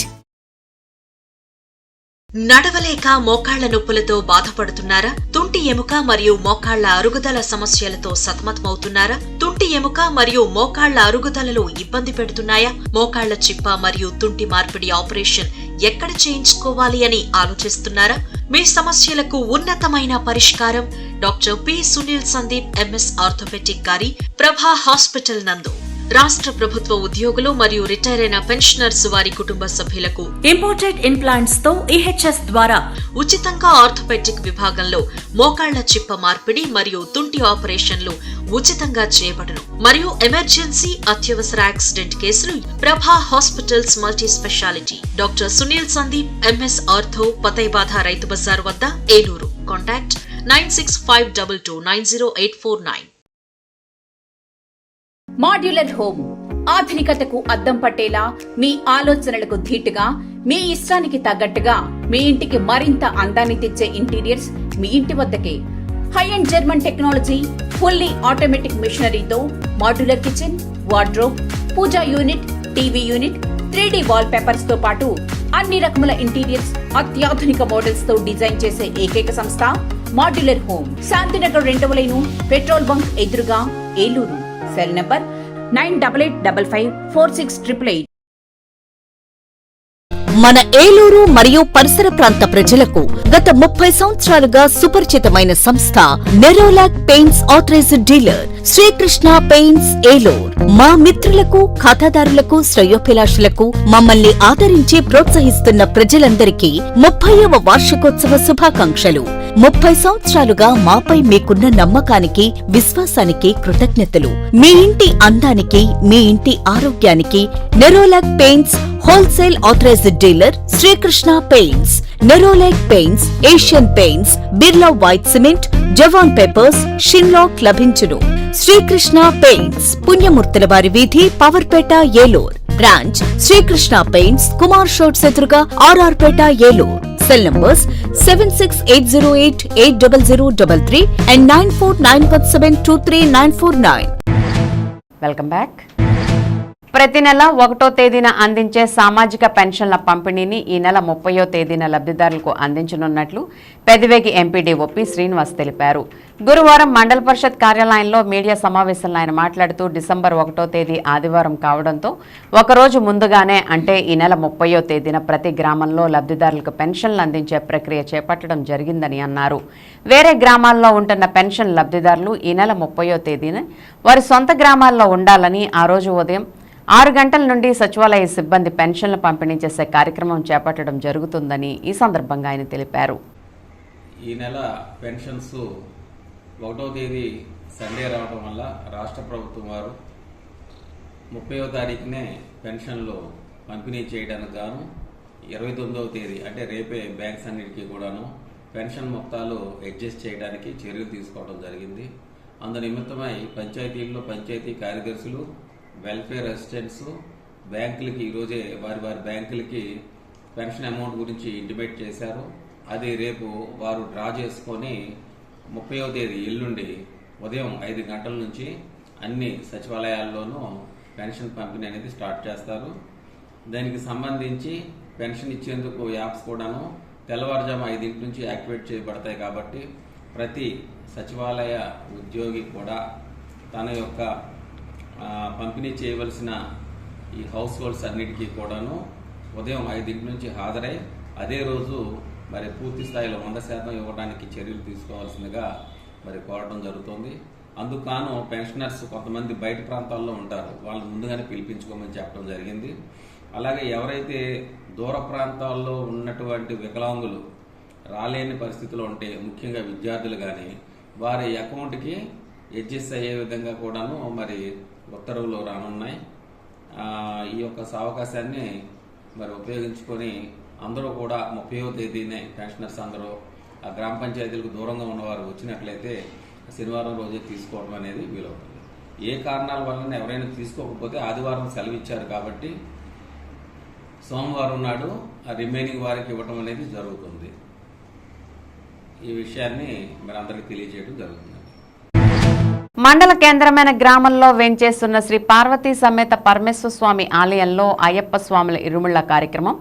నడవలేక మోకాళ్ల నొప్పులతో బాధపడుతున్నారా? తుంటి ఎముక మరియు మోకాళ్ల అరుగుదల సమస్యలతో సతమతమవుతున్నారా? తుంటి ఎముక మరియు మోకాళ్ల అరుగుదలలో ఇబ్బంది పెడుతున్నాయా? మోకాళ్ల చిప్ప మరియు తుంటి మార్పిడి ఆపరేషన్ ఎక్కడ చేయించుకోవాలి అని ఆలోచిస్తున్నారా? మీ సమస్యలకు ఉన్నతమైన పరిష్కారం doctor P Sunil Sandeep MS orthopedic గారి ప్రభా హాస్పిటల్ నందు. రాష్ట్ర ప్రభుత్వ ఉద్యోగులు మరియు రిటైర్ అయిన పెన్షనర్స్ వారి కుటుంబ సభ్యులకు ఇంపోర్టెడ్ ఇంప్లాంట్స్ తో ఈహెచ్ఎస్ ద్వారా ఉచితంగా ఆర్థోపెడిక్ విభాగంలో మోకాళ్ల చిప్ప మార్పిడి మరియు తుంటి ఆపరేషన్లు ఉచితంగా చేయబడును. మరియు ఎమర్జెన్సీ అత్యవసర యాక్సిడెంట్ కేసులు Prabha hospitals multi speciality doctor Sunil Sandeep MS ortho, పతైబాధ రైతు బజార్ వద్ద, ఏలూరు. కాంటాక్ట్ 9652290849. మాడ్యులర్ హోమ్ ఆధునికతకు అద్దం పట్టేలా, మీ ఆలోచనలకు ధీటుగా, మీ ఇష్టానికి తగ్గట్టుగా మీ ఇంటికి మరింత అందాన్ని తెచ్చే ఇంటీరియర్స్ మీ ఇంటి వద్దకే. High end German technology, fully automatic మిషనరీతో modular kitchen, wardrobe, puja unit, TV unit, 3D wall papers తో పాటు అన్ని రకముల ఇంటీరియర్స్ అత్యాధునిక మోడల్స్ తో డిజైన్ చేసే ఏకైక సంస్థ మాడ్యులర్ హోమ్. శాంతినగర్ 2వ లైను, పెట్రోల్ బంక్ ఎదురుగా, ఏలూరు. Cell number 9855546888. మన ఏలూరు మరియు పరిసర ప్రాంత ప్రజలకు గత 30 సంవత్సరాలుగా సుపరిచితమైన సంస్థ Nerolac paints authorized dealer Srikrishna paints Eluru. మా మిత్రులకు, ఖాతాదారులకు, శ్రేయోభిలాషులకు, మమ్మల్ని ఆదరించి ప్రోత్సహిస్తున్న ప్రజలందరికీ 30వ వార్షికోత్సవ శుభాకాంక్షలు. 30 సంవత్సరాలుగా మాపై మీకున్న నమ్మకానికి, విశ్వాసానికి కృతజ్ఞతలు. మీ ఇంటి అందానికి, మీ ఇంటి ఆరోగ్యానికి Nerolac paints wholesale authorised dealer Srikrishna paints. Nerolac paints, Asian paints, Birla white cement, జవాన్ పేపర్స్, షిన్లాక్ లభించును. శ్రీకృష్ణ పెయింట్స్, పుణ్యమూర్తుల వారి వీధి, పవర్పేట, ఏలూరు. బ్రాంచ్ శ్రీకృష్ణ పెయింట్స్, కుమార్ షోట్స్ ఎదురుగా, R R Peta, Eluru. Cell numbers 7680880033 and 9491723949. Welcome back. ప్రతి నెల 1వ తేదీన అందించే సామాజిక పెన్షన్ల పంపిణీని ఈ నెల 30వ తేదీన లబ్ధిదారులకు అందించనున్నట్లు పెదవేగి ఎంపీడీఓ పి శ్రీనివాస్ తెలిపారు. గురువారం మండల పరిషత్ కార్యాలయంలో మీడియా సమావేశంలో ఆయన మాట్లాడుతూ డిసెంబర్ 1వ తేదీ ఆదివారం కావడంతో ఒకరోజు ముందుగానే అంటే ఈ నెల 30వ తేదీన ప్రతి గ్రామంలో లబ్ధిదారులకు పెన్షన్లు అందించే ప్రక్రియ చేపట్టడం జరిగిందని అన్నారు. వేరే గ్రామాల్లో ఉంటున్న పెన్షన్ లబ్ధిదారులు ఈ నెల 30వ తేదీన వారి సొంత గ్రామాల్లో ఉండాలని, ఆ రోజు ఉదయం 6 గంటల నుండి సచివాలయ సిబ్బంది పెన్షన్లు పంపిణీ చేసే కార్యక్రమం చేపట్టడం జరుగుతుందని ఈ సందర్భంగా ఆయన తెలిపారు. ఈ నెల పెన్షన్స్ 1వ తేదీ సండే రావడం వల్ల రాష్ట్ర ప్రభుత్వం వారు 30వ తారీఖునే పెన్షన్లు పంపిణీ చేయడానికి గాను 29వ తేదీ అంటే రేపే బ్యాంక్స్ అన్నిటికీ కూడాను పెన్షన్ మొత్తాలు అడ్జస్ట్ చేయడానికి చర్యలు తీసుకోవడం జరిగింది. అందు నిమిత్తమై పంచాయతీల్లో పంచాయతీ కార్యదర్శులు, వెల్ఫేర్ అసిస్టెంట్స్ బ్యాంకులకి ఈరోజే వారి బ్యాంకులకి పెన్షన్ అమౌంట్ గురించి ఇంటిమేట్ చేశారు. అది రేపు వారు డ్రా చేసుకొని 30వ తేదీ ఎల్లుండి ఉదయం 5 గంటల నుంచి అన్ని సచివాలయాల్లోనూ పెన్షన్ పంపిణీ అనేది స్టార్ట్ చేస్తారు. దానికి సంబంధించి పెన్షన్ ఇచ్చేందుకు యాప్స్ కూడాను తెల్లవారుజాము 5 నుంచి యాక్టివేట్ చేయబడతాయి. కాబట్టి ప్రతి సచివాలయ ఉద్యోగి కూడా తన యొక్క పంపిణీ చేయవలసిన ఈ హౌస్ హోల్డ్స్ అన్నిటికీ కూడాను ఉదయం 5 నుంచి హాజరై అదే రోజు మరి పూర్తి స్థాయిలో 100% ఇవ్వడానికి చర్యలు తీసుకోవాల్సిందిగా మరి కోరడం జరుగుతుంది. అందుకు పెన్షనర్స్ కొంతమంది బయట ప్రాంతాల్లో ఉంటారు, వాళ్ళు ముందుగానే పిలిపించుకోమని చెప్పడం జరిగింది. అలాగే ఎవరైతే దూర ప్రాంతాల్లో ఉన్నటువంటి వికలాంగులు రాలేని పరిస్థితిలో ఉంటే, ముఖ్యంగా విద్యార్థులు కానీ, వారి అకౌంట్కి అడ్జస్ట్ అయ్యే విధంగా కూడాను మరి ఉత్తర్వులు రానున్నాయి. ఈ యొక్క అవకాశాన్ని మరి ఉపయోగించుకొని అందరూ కూడా 30వ తేదీనే పెన్షనర్స్ అందరూ ఆ గ్రామ పంచాయతీలకు దూరంగా ఉన్నవారు వచ్చినట్లయితే శనివారం రోజే తీసుకోవడం అనేది వీలవుతుంది. ఏ కారణాల వలన ఎవరైనా తీసుకోకపోతే ఆదివారం సెలవు ఇచ్చారు కాబట్టి సోమవారం నాడు ఆ రిమైనింగ్ వారికి ఇవ్వడం అనేది జరుగుతుంది. ఈ విషయాన్ని మరి అందరికీ తెలియజేయడం జరుగుతుంది. మండల కేంద్రమైన గ్రామంలో వేంచేస్తున్న శ్రీ పార్వతీ సమేత పరమేశ్వర స్వామి ఆలయంలో అయ్యప్ప స్వాముల ఇరుముళ్ల కార్యక్రమం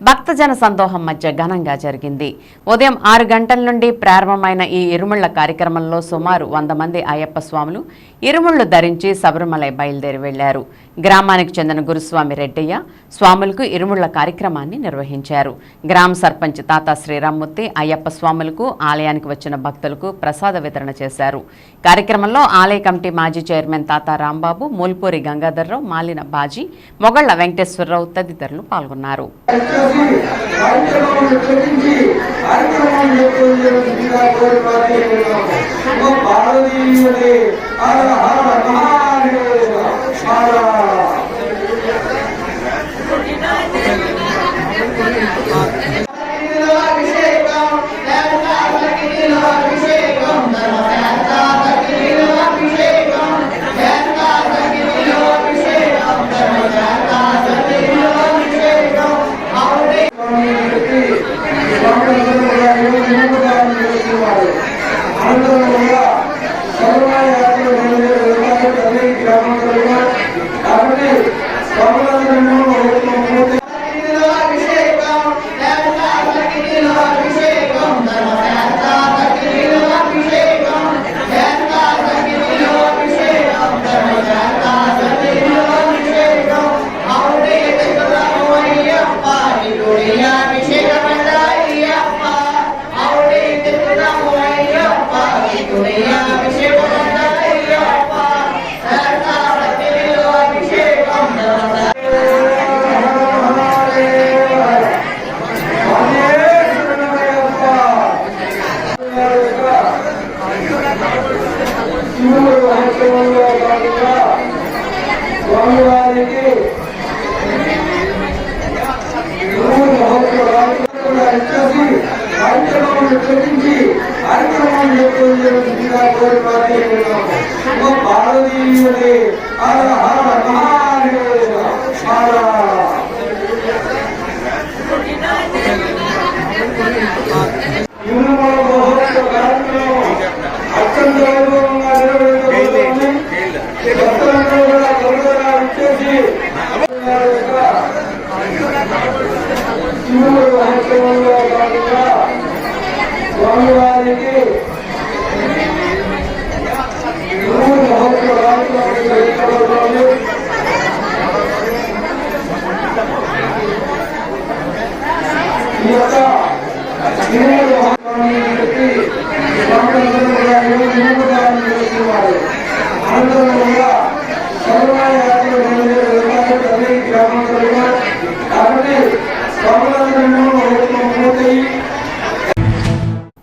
భక్తజన సందోహం మధ్య ఘనంగా జరిగింది. ఉదయం 6 గంటల నుండి ప్రారంభమైన ఈ ఇరుముళ్ల కార్యక్రమంలో సుమారు 100 మంది అయ్యప్ప స్వాములు ఇరుముళ్లు ధరించి శబరిమలై బయలుదేరి వెళ్లారు. గ్రామానికి చెందిన గురుస్వామి రెడ్డయ్య స్వాములకు ఇరుముళ్ల కార్యక్రమాన్ని నిర్వహించారు. గ్రామ సర్పంచ్ తాతా శ్రీరామ్మూర్తి అయ్యప్ప స్వాములకు ఆలయానికి వచ్చిన భక్తులకు ప్రసాద వితరణ చేశారు. కార్యక్రమంలో ఆలయ కమిటీ మాజీ చైర్మన్ తాతా రాంబాబు, మూల్పూరి గంగాధర్రావు, మాలిన బాజీ, మొగళ్ల వెంకటేశ్వరరావు తదితరులు పాల్గొన్నారు.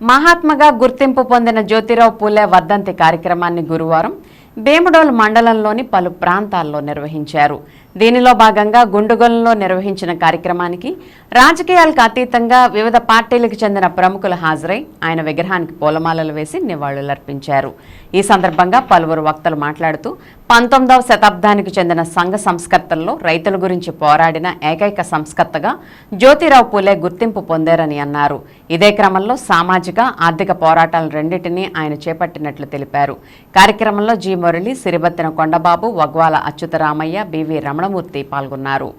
మహాత్మగా గుర్తింపు పొందిన జ్యోతిరావు పూలే వర్ధంతి కార్యక్రమాన్ని గురువారం భీమడోలు మండలంలోని పలు ప్రాంతాల్లో నిర్వహించారు. దీనిలో భాగంగా గుండుగొలంలో నిర్వహించిన కార్యక్రమానికి రాజకీయాలకు అతీతంగా వివిధ పార్టీలకు చెందిన ప్రముఖులు హాజరై ఆయన విగ్రహానికి పూలమాలలు వేసి నివాళులర్పించారు. ఈ సందర్భంగా పలువురు వక్తలు మాట్లాడుతూ 19వ శతాబ్దానికి చెందిన సంఘ సంస్కర్తల్లో రైతుల గురించి పోరాడిన ఏకైక సంస్కర్తగా జ్యోతిరావు పూలే గుర్తింపు పొందారని అన్నారు. ఇదే క్రమంలో సామాజిక, ఆర్థిక పోరాటాలను రెండింటినీ ఆయన చేపట్టినట్లు తెలిపారు. కార్యక్రమంలో జి మురళి, సిరిబత్తిన కొండబాబు, వగ్వాల అచ్యుతరామయ్య, బివి రమణమూర్తి పాల్గొన్నారు.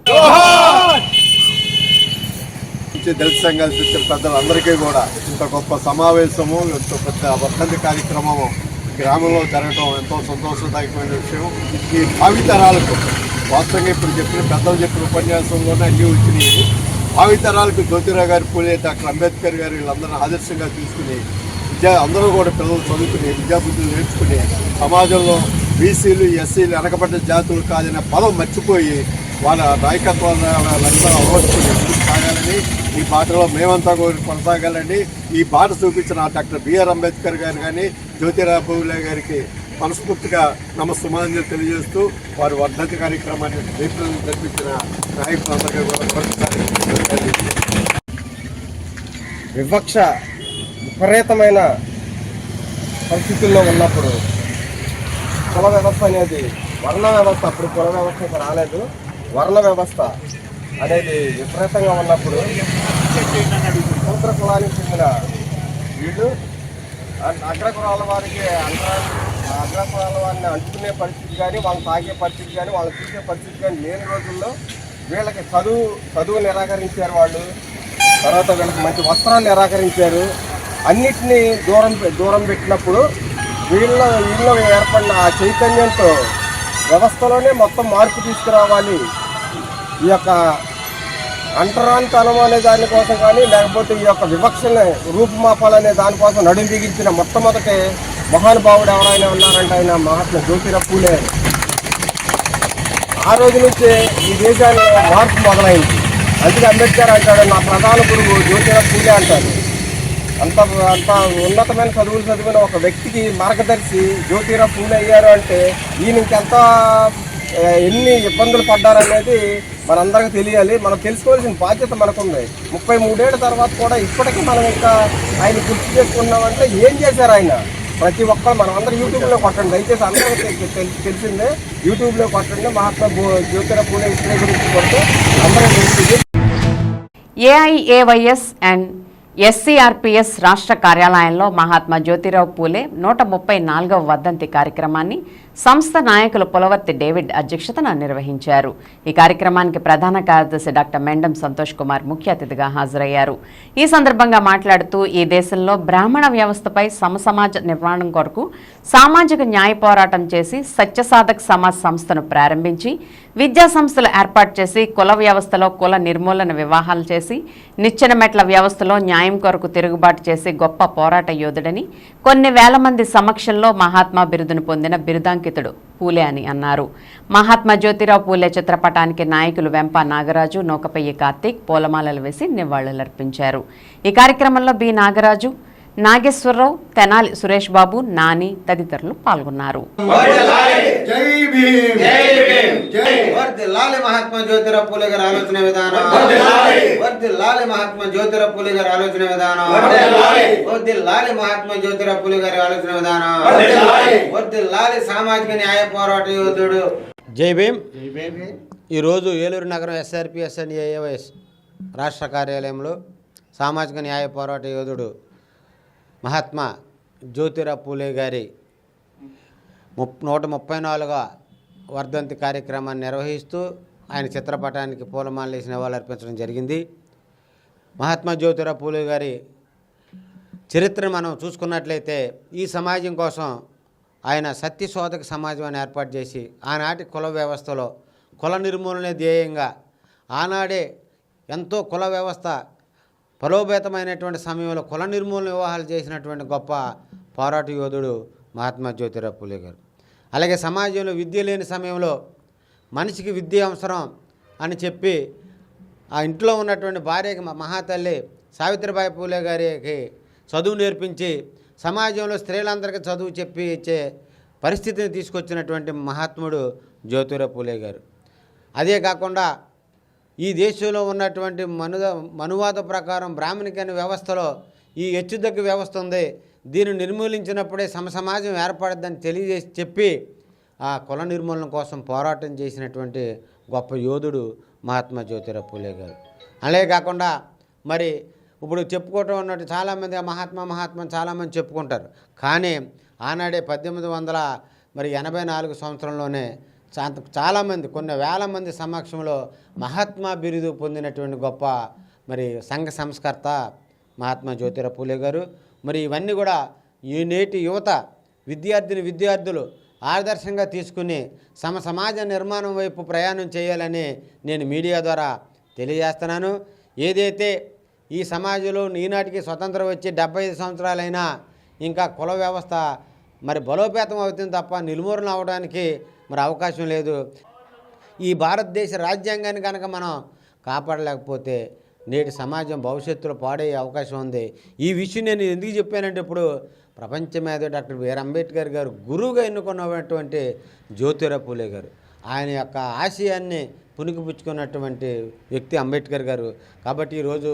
దళిత సంఘాలు చూసిన పెద్దలందరికీ కూడా ఇంత గొప్ప సమావేశము, ఇంత పెద్ద వర్ధంతి కార్యక్రమము గ్రామంలో జరగడం ఎంతో సంతోషదాయకమైన విషయం. ఈ భావితరాలకు వాస్తవంగా ఇప్పుడు చెప్పిన పెద్దలు చెప్పిన ఉపన్యాసంలోనే అన్నీ వచ్చినాయి. భావితరాలకు జ్యోతిరావు గారు, పూలే, డాక్టర్ అంబేద్కర్ గారు వీళ్ళందరినీ ఆదర్శంగా తీసుకుని అందరూ కూడా పిల్లలు చదువుకుని విద్యాబుద్ధులు నేర్చుకుని సమాజంలో బీసీలు, ఎస్సీలు, వెనకబడ్డ జాతులు కాదనే పదం మర్చిపోయి వాళ్ళ నాయకత్వాన్ని అలవర్చుకుని ముందుకు సాగాలని, ఈ బాటలో మేమంతా కొనసాగాలని ఈ బాట చూపించిన డాక్టర్ బిఆర్ అంబేద్కర్ గారు కానీ జ్యోతిరావు పూలే గారికి మనస్ఫూర్తిగా నమస్సుమాంజలి తెలియజేస్తూ వారి వర్ధంతి కార్యక్రమాన్ని జయప్రదం జరిపించిన నాయకులందరికీ కూడా వివక్ష విపరీతమైన పరిస్థితుల్లో ఉన్నప్పుడు కుల వ్యవస్థ అనేది వర్ణ వ్యవస్థ, అప్పుడు కుల వ్యవస్థ ఇక్కడ రాలేదు, వర్ణ వ్యవస్థ అనేది విపరీతంగా ఉన్నప్పుడు సముద్ర కులానికి చెందిన వీళ్ళు అగ్రకులాల వారికి అగ్రకులాల వారిని అంటుకునే పరిస్థితి కానీ, వాళ్ళని తాగే పరిస్థితి కానీ, వాళ్ళని చూసే పరిస్థితి కానీ లేని రోజుల్లో వీళ్ళకి చదువు నిరాకరించారు వాళ్ళు. తర్వాత వీళ్ళకి మంచి వస్త్రాలు నిరాకరించారు. అన్నిటినీ దూరం పెట్టినప్పుడు వీళ్ళలో ఏర్పడిన ఆ చైతన్యంతో వ్యవస్థలోనే మొత్తం మార్పు తీసుకురావాలి. ఈ యొక్క అంటరానితనం అనే దానికోసం కానీ, లేకపోతే ఈ యొక్క వివక్షని రూపుమాపాలనే దానికోసం నడుం బిగించిన మొట్టమొదటి మహానుభావుడు ఎవరైనా ఉన్నారంటే ఆయన మహాత్మా జ్యోతిరావు పూలే. ఆ రోజు నుంచే ఈ దేశానికి మార్పు మొదలైంది. అందుకే అంబేద్కర్ అంటాడు, నా ప్రధాన గురువు జ్యోతిరావు పూలే అంటారు. అంత ఉన్నతమైన చదువులు చదివిన ఒక వ్యక్తికి మార్గదర్శి జ్యోతిరావు పూలే అయ్యారు అంటే ఈయనకి ఎన్ని ఇబ్బందులు పడ్డారనేది మనందరికీ తెలియాలి. మనం తెలుసుకోవాల్సిన బాధ్యత మనకుంది. 33 ఏళ్ల తర్వాత కూడా ఇప్పటికీ మనం ఇంకా ఆయన గుర్తు చేసుకున్నామంటే ఏం చేశారు ఆయన. ప్రతి ఒక్కరు మనం అందరూ యూట్యూబ్లో కొట్టండి, దయచేసి అందరికీ తెలిసిందే. యూట్యూబ్లో కొట్టండి, మహాత్మా జ్యోతిరావు పూలే హిస్టరీ గురించి కొడితే అందరూ తెలుస్తుంది. ఏఐఏవైఎస్ అండ్ ఎస్సీఆర్పీఎస్ రాష్ట్ర కార్యాలయంలో మహాత్మా జ్యోతిరావు పూలే 134వ వర్ధంతి కార్యక్రమాన్ని సంస్థ నాయకులు పులవర్తి డేవిడ్ అధ్యక్షతన నిర్వహించారు. ఈ కార్యక్రమానికి ప్రధాన కార్యదర్శి డాక్టర్ మెండం సంతోష్ కుమార్ ముఖ్య అతిథిగా హాజరయ్యారు. ఈ సందర్భంగా మాట్లాడుతూ ఈ దేశంలో బ్రాహ్మణ వ్యవస్థపై సమసమాజ నిర్మాణం కొరకు సామాజిక న్యాయ పోరాటం చేసి సత్యసాధక్ సమాజ్ సంస్థను ప్రారంభించి విద్యా సంస్థలు ఏర్పాటు చేసి కుల వ్యవస్థలో కుల నిర్మూలన వివాహాలు చేసి నిచ్చెన మెట్ల వ్యవస్థలో న్యాయం కొరకు తిరుగుబాటు చేసి గొప్ప పోరాట యోధుడని, కొన్ని వేల మంది సమక్షంలో మహాత్మా బిరుదును పొందిన బిరుదాంకితుడు పూలే అని అన్నారు. మహాత్మా జ్యోతిరావు పూలే చిత్రపటానికి నాయకులు వెంప నాగరాజు, నూకపయ్యి కార్తీక్ పూలమాలలు వేసి నివాళులర్పించారు. ఈ కార్యక్రమంలో బి నాగరాజు, నాగేశ్వరరావు, తెనాలి సురేష్ బాబు, నాని తదితరులు పాల్గొన్నారు. మహాత్మా జ్యోతిరావు పూలే గారి ఆలోచన విధానం, మహాత్మా జ్యోతిరావు పూలే గారి ఆలోచన విధానం, మహాత్మా జ్యోతిరావు పూలే గారి ఆలోచన విధానం, సామాజిక న్యాయ పోరాట యోధుడు. జై భీమ్. ఈరోజు ఏలూరు నగరం ఎస్ఆర్పిఎస్ అండ్ ఏఐవైఎస్ రాష్ట్ర కార్యాలయంలో సామాజిక న్యాయ పోరాట యోధుడు మహాత్మా జ్యోతిరావు పూలే గారి 134వ వర్ధంతి కార్యక్రమాన్ని నిర్వహిస్తూ ఆయన చిత్రపటానికి పూలమాలలు వేసి నివాళులర్పించడం జరిగింది. మహాత్మా జ్యోతిరావు పూలే గారి చరిత్రను మనం చూసుకున్నట్లయితే ఈ సమాజం కోసం ఆయన సత్యశోధక సమాజాన్ని ఏర్పాటు చేసి ఆనాటి కుల వ్యవస్థలో కుల నిర్మూలనే ధ్యేయంగా ఆనాడే ఎంతో కుల వ్యవస్థ బలోపేతమైనటువంటి సమయంలో కుల నిర్మూలన వివాహాలు చేసినటువంటి గొప్ప పోరాట యోధుడు మహాత్మా జ్యోతిరావు పూలే గారు. అలాగే సమాజంలో విద్య లేని సమయంలో మనిషికి విద్య అవసరం అని చెప్పి ఆ ఇంట్లో ఉన్నటువంటి భార్యకి మహాతల్లి సావిత్రిబాయి పూలే గారికి చదువు నేర్పించి సమాజంలో స్త్రీలందరికీ చదువు చెప్పి ఇచ్చే పరిస్థితిని తీసుకొచ్చినటువంటి మహాత్ముడు జ్యోతిరావు పూలే గారు. అదే కాకుండా ఈ దేశంలో ఉన్నటువంటి మనువాద ప్రకారం బ్రాహ్మణికైన వ్యవస్థలో ఈ హెచ్చుతగ్గు వ్యవస్థ ఉంది, దీన్ని నిర్మూలించినప్పుడే సమాజం ఏర్పడద్దని తెలియజేసి చెప్పి ఆ కుల నిర్మూలన కోసం పోరాటం చేసినటువంటి గొప్ప యోధుడు మహాత్మా జ్యోతిరావు పూలే గారు. అలాగే కాకుండా మరి ఇప్పుడు చెప్పుకోవటం ఉన్నట్టు చాలామంది మహాత్మా చాలామంది చెప్పుకుంటారు. కానీ ఆనాడే 1884 సంవత్సరంలోనే చాలామంది కొన్ని వేల మంది సమక్షంలో మహాత్మా బిరుదు పొందినటువంటి గొప్ప మరి సంఘ సంస్కర్త మహాత్మా జ్యోతిరావు పూలే గారు. మరి ఇవన్నీ కూడా ఈ నేటి యువత విద్యార్థులు ఆదర్శంగా తీసుకుని సమాజ నిర్మాణం వైపు ప్రయాణం చేయాలని నేను మీడియా ద్వారా తెలియజేస్తున్నాను. ఏదైతే ఈ సమాజంలో ఈనాటికి స్వతంత్రం వచ్చి 75 సంవత్సరాలైనా ఇంకా కుల వ్యవస్థ మరి బలోపేతం అవుతుంది తప్ప నిర్మూలన అవడానికి మరి అవకాశం లేదు. ఈ భారతదేశ రాజ్యాంగాన్ని కనుక మనం కాపాడలేకపోతే నేటి సమాజం భవిష్యత్తులో పాడయ్యే అవకాశం ఉంది. ఈ విషయం నేను ఎందుకు చెప్పానంటే ఇప్పుడు ప్రపంచ మేధావి డాక్టర్ బిఆర్ అంబేద్కర్ గారు గురువుగా ఎన్నుకున్నటువంటి జ్యోతిరావు పూలే గారు, ఆయన యొక్క ఆశయాన్ని పుణికిపుచ్చుకున్నటువంటి వ్యక్తి అంబేద్కర్ గారు. కాబట్టి ఈరోజు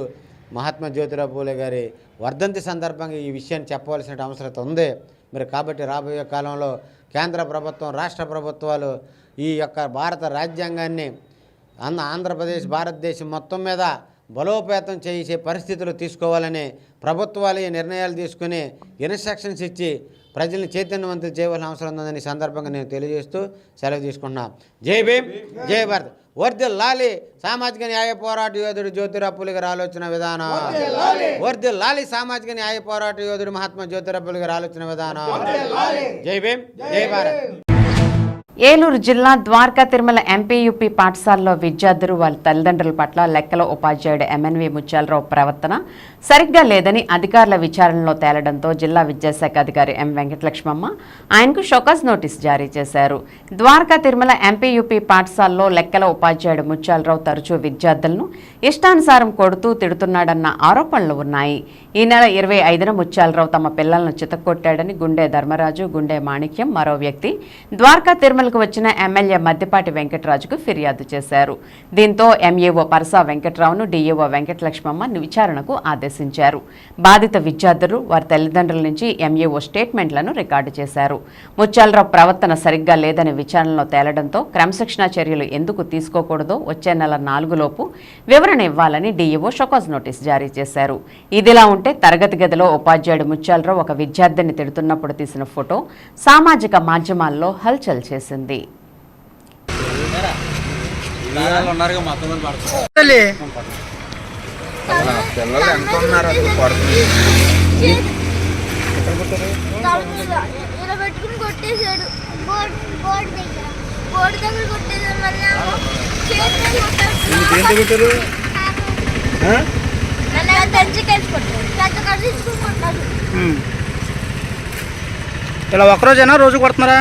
మహాత్మా జ్యోతిరావు పూలే గారి వర్ధంతి సందర్భంగా ఈ విషయాన్ని చెప్పవలసిన అవసరం ఉంది. మరి కాబట్టి రాబోయే కాలంలో కేంద్ర ప్రభుత్వం రాష్ట్ర ప్రభుత్వాలు ఈ యొక్క భారత రాజ్యాంగాన్ని ఆంధ్రప్రదేశ్ భారతదేశం మొత్తం మీద బలోపేతం చేసే పరిస్థితులు తీసుకోవాలని ప్రభుత్వాలు ఈ నిర్ణయాలు తీసుకుని ఇన్స్ట్రక్షన్స్ ఇచ్చి ప్రజల్ని చైతన్యవంతం చేయవలసిన అవసరం ఉందని ఈ సందర్భంగా నేను తెలియజేస్తూ సెలవు తీసుకుంటున్నా. జై భీమ్, జై భారత్. వర్ధిల్లాలి సామాజిక న్యాయ పోరాట యోధుడు జ్యోతిరావు పూలే గారి ఆలోచన విధానం. వర్ధిల్లాలి సామాజిక న్యాయ పోరాట యోధుడు మహాత్మా జ్యోతిరావు పూలే గారి ఆలోచన విధానం. జై భీమ్, జై భారత్. ఏలూరు జిల్లా ద్వారకా తిరుమల ఎంపీయూపీ పాఠశాలలో విద్యార్థులు వాళ్ళ తల్లిదండ్రుల పట్ల లెక్కల ఉపాధ్యాయుడు ఎంఎన్వి ముత్యాలరావు ప్రవర్తన సరిగ్గా లేదని అధికారుల విచారణలో తేలడంతో జిల్లా విద్యాశాఖ అధికారి ఎం వెంకటలక్ష్మమ్మ ఆయనకు షోకాజ్ నోటీస్ జారీ చేశారు. ద్వారకా తిరుమల ఎంపీయూపీ పాఠశాలలో లెక్కల ఉపాధ్యాయుడు ముత్యాలరావు తరచూ విద్యార్థులను ఇష్టానుసారం కొడుతూ తిడుతున్నాడన్న ఆరోపణలు ఉన్నాయి. ఈ నెల 25న ముత్యాలరావు తమ పిల్లలను చితక్కొట్టాడని గుండె ధర్మరాజు, గుండె మాణిక్యం మరో వ్యక్తి ద్వారకా తిరుమలకు వచ్చిన ఎమ్మెల్యే మద్దిపాటి వెంకటరాజుకు ఫిర్యాదు చేశారు. దీంతో ఎంఏఓ పరసా వెంకట్రావును డిఏఓ వెంకటలక్ష్మమ్మ విచారణకు ఆదేశించారు. బాధిత విద్యార్థులు వారి తల్లిదండ్రుల నుంచి ఎంఏఓ స్టేట్మెంట్లను రికార్డు చేశారు. ముత్యాలరావు ప్రవర్తన సరిగ్గా లేదని విచారణలో తేలడంతో క్రమశిక్షణా చర్యలు ఎందుకు తీసుకోకూడదో వచ్చే నెల 4లోపు వివరణ ఇవ్వాలని డిఏఓ షోకాజ్ నోటీస్ జారీ చేశారు. ఇదిలా ఉంటే తరగతి గదిలో ఉపాధ్యాయుడు ముత్యాలరావు ఒక విద్యార్థిని తిడుతున్నప్పుడు తీసిన ఫోటో సామాజిక మాధ్యమాల్లో హల్చల్ చేసింది. పిల్లలు ఎంత ఉన్నారు అసలు ఇలా పెట్టుకుని కొట్టేశాడు. బోర్డు దగ్గర కొట్టేశాడు. ఇలా ఒక్కరోజైనా రోజు కొడుతున్నారా?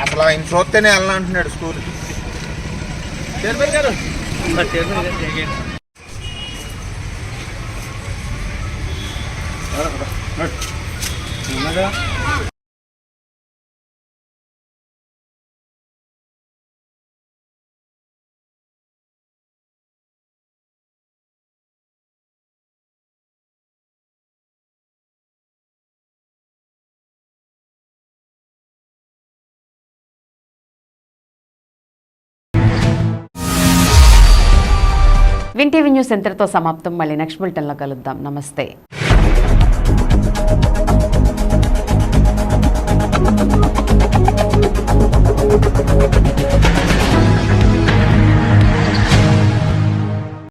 అసలు ఆయన చూస్తేనే వెళ్ళాలంటున్నాడు స్కూల్కి. విన్ టీవీ న్యూస్ ఇంతటితో సమాప్తం. మళ్ళీ నెక్స్ట్ బులెటిన్లో కలుద్దాం. నమస్తే.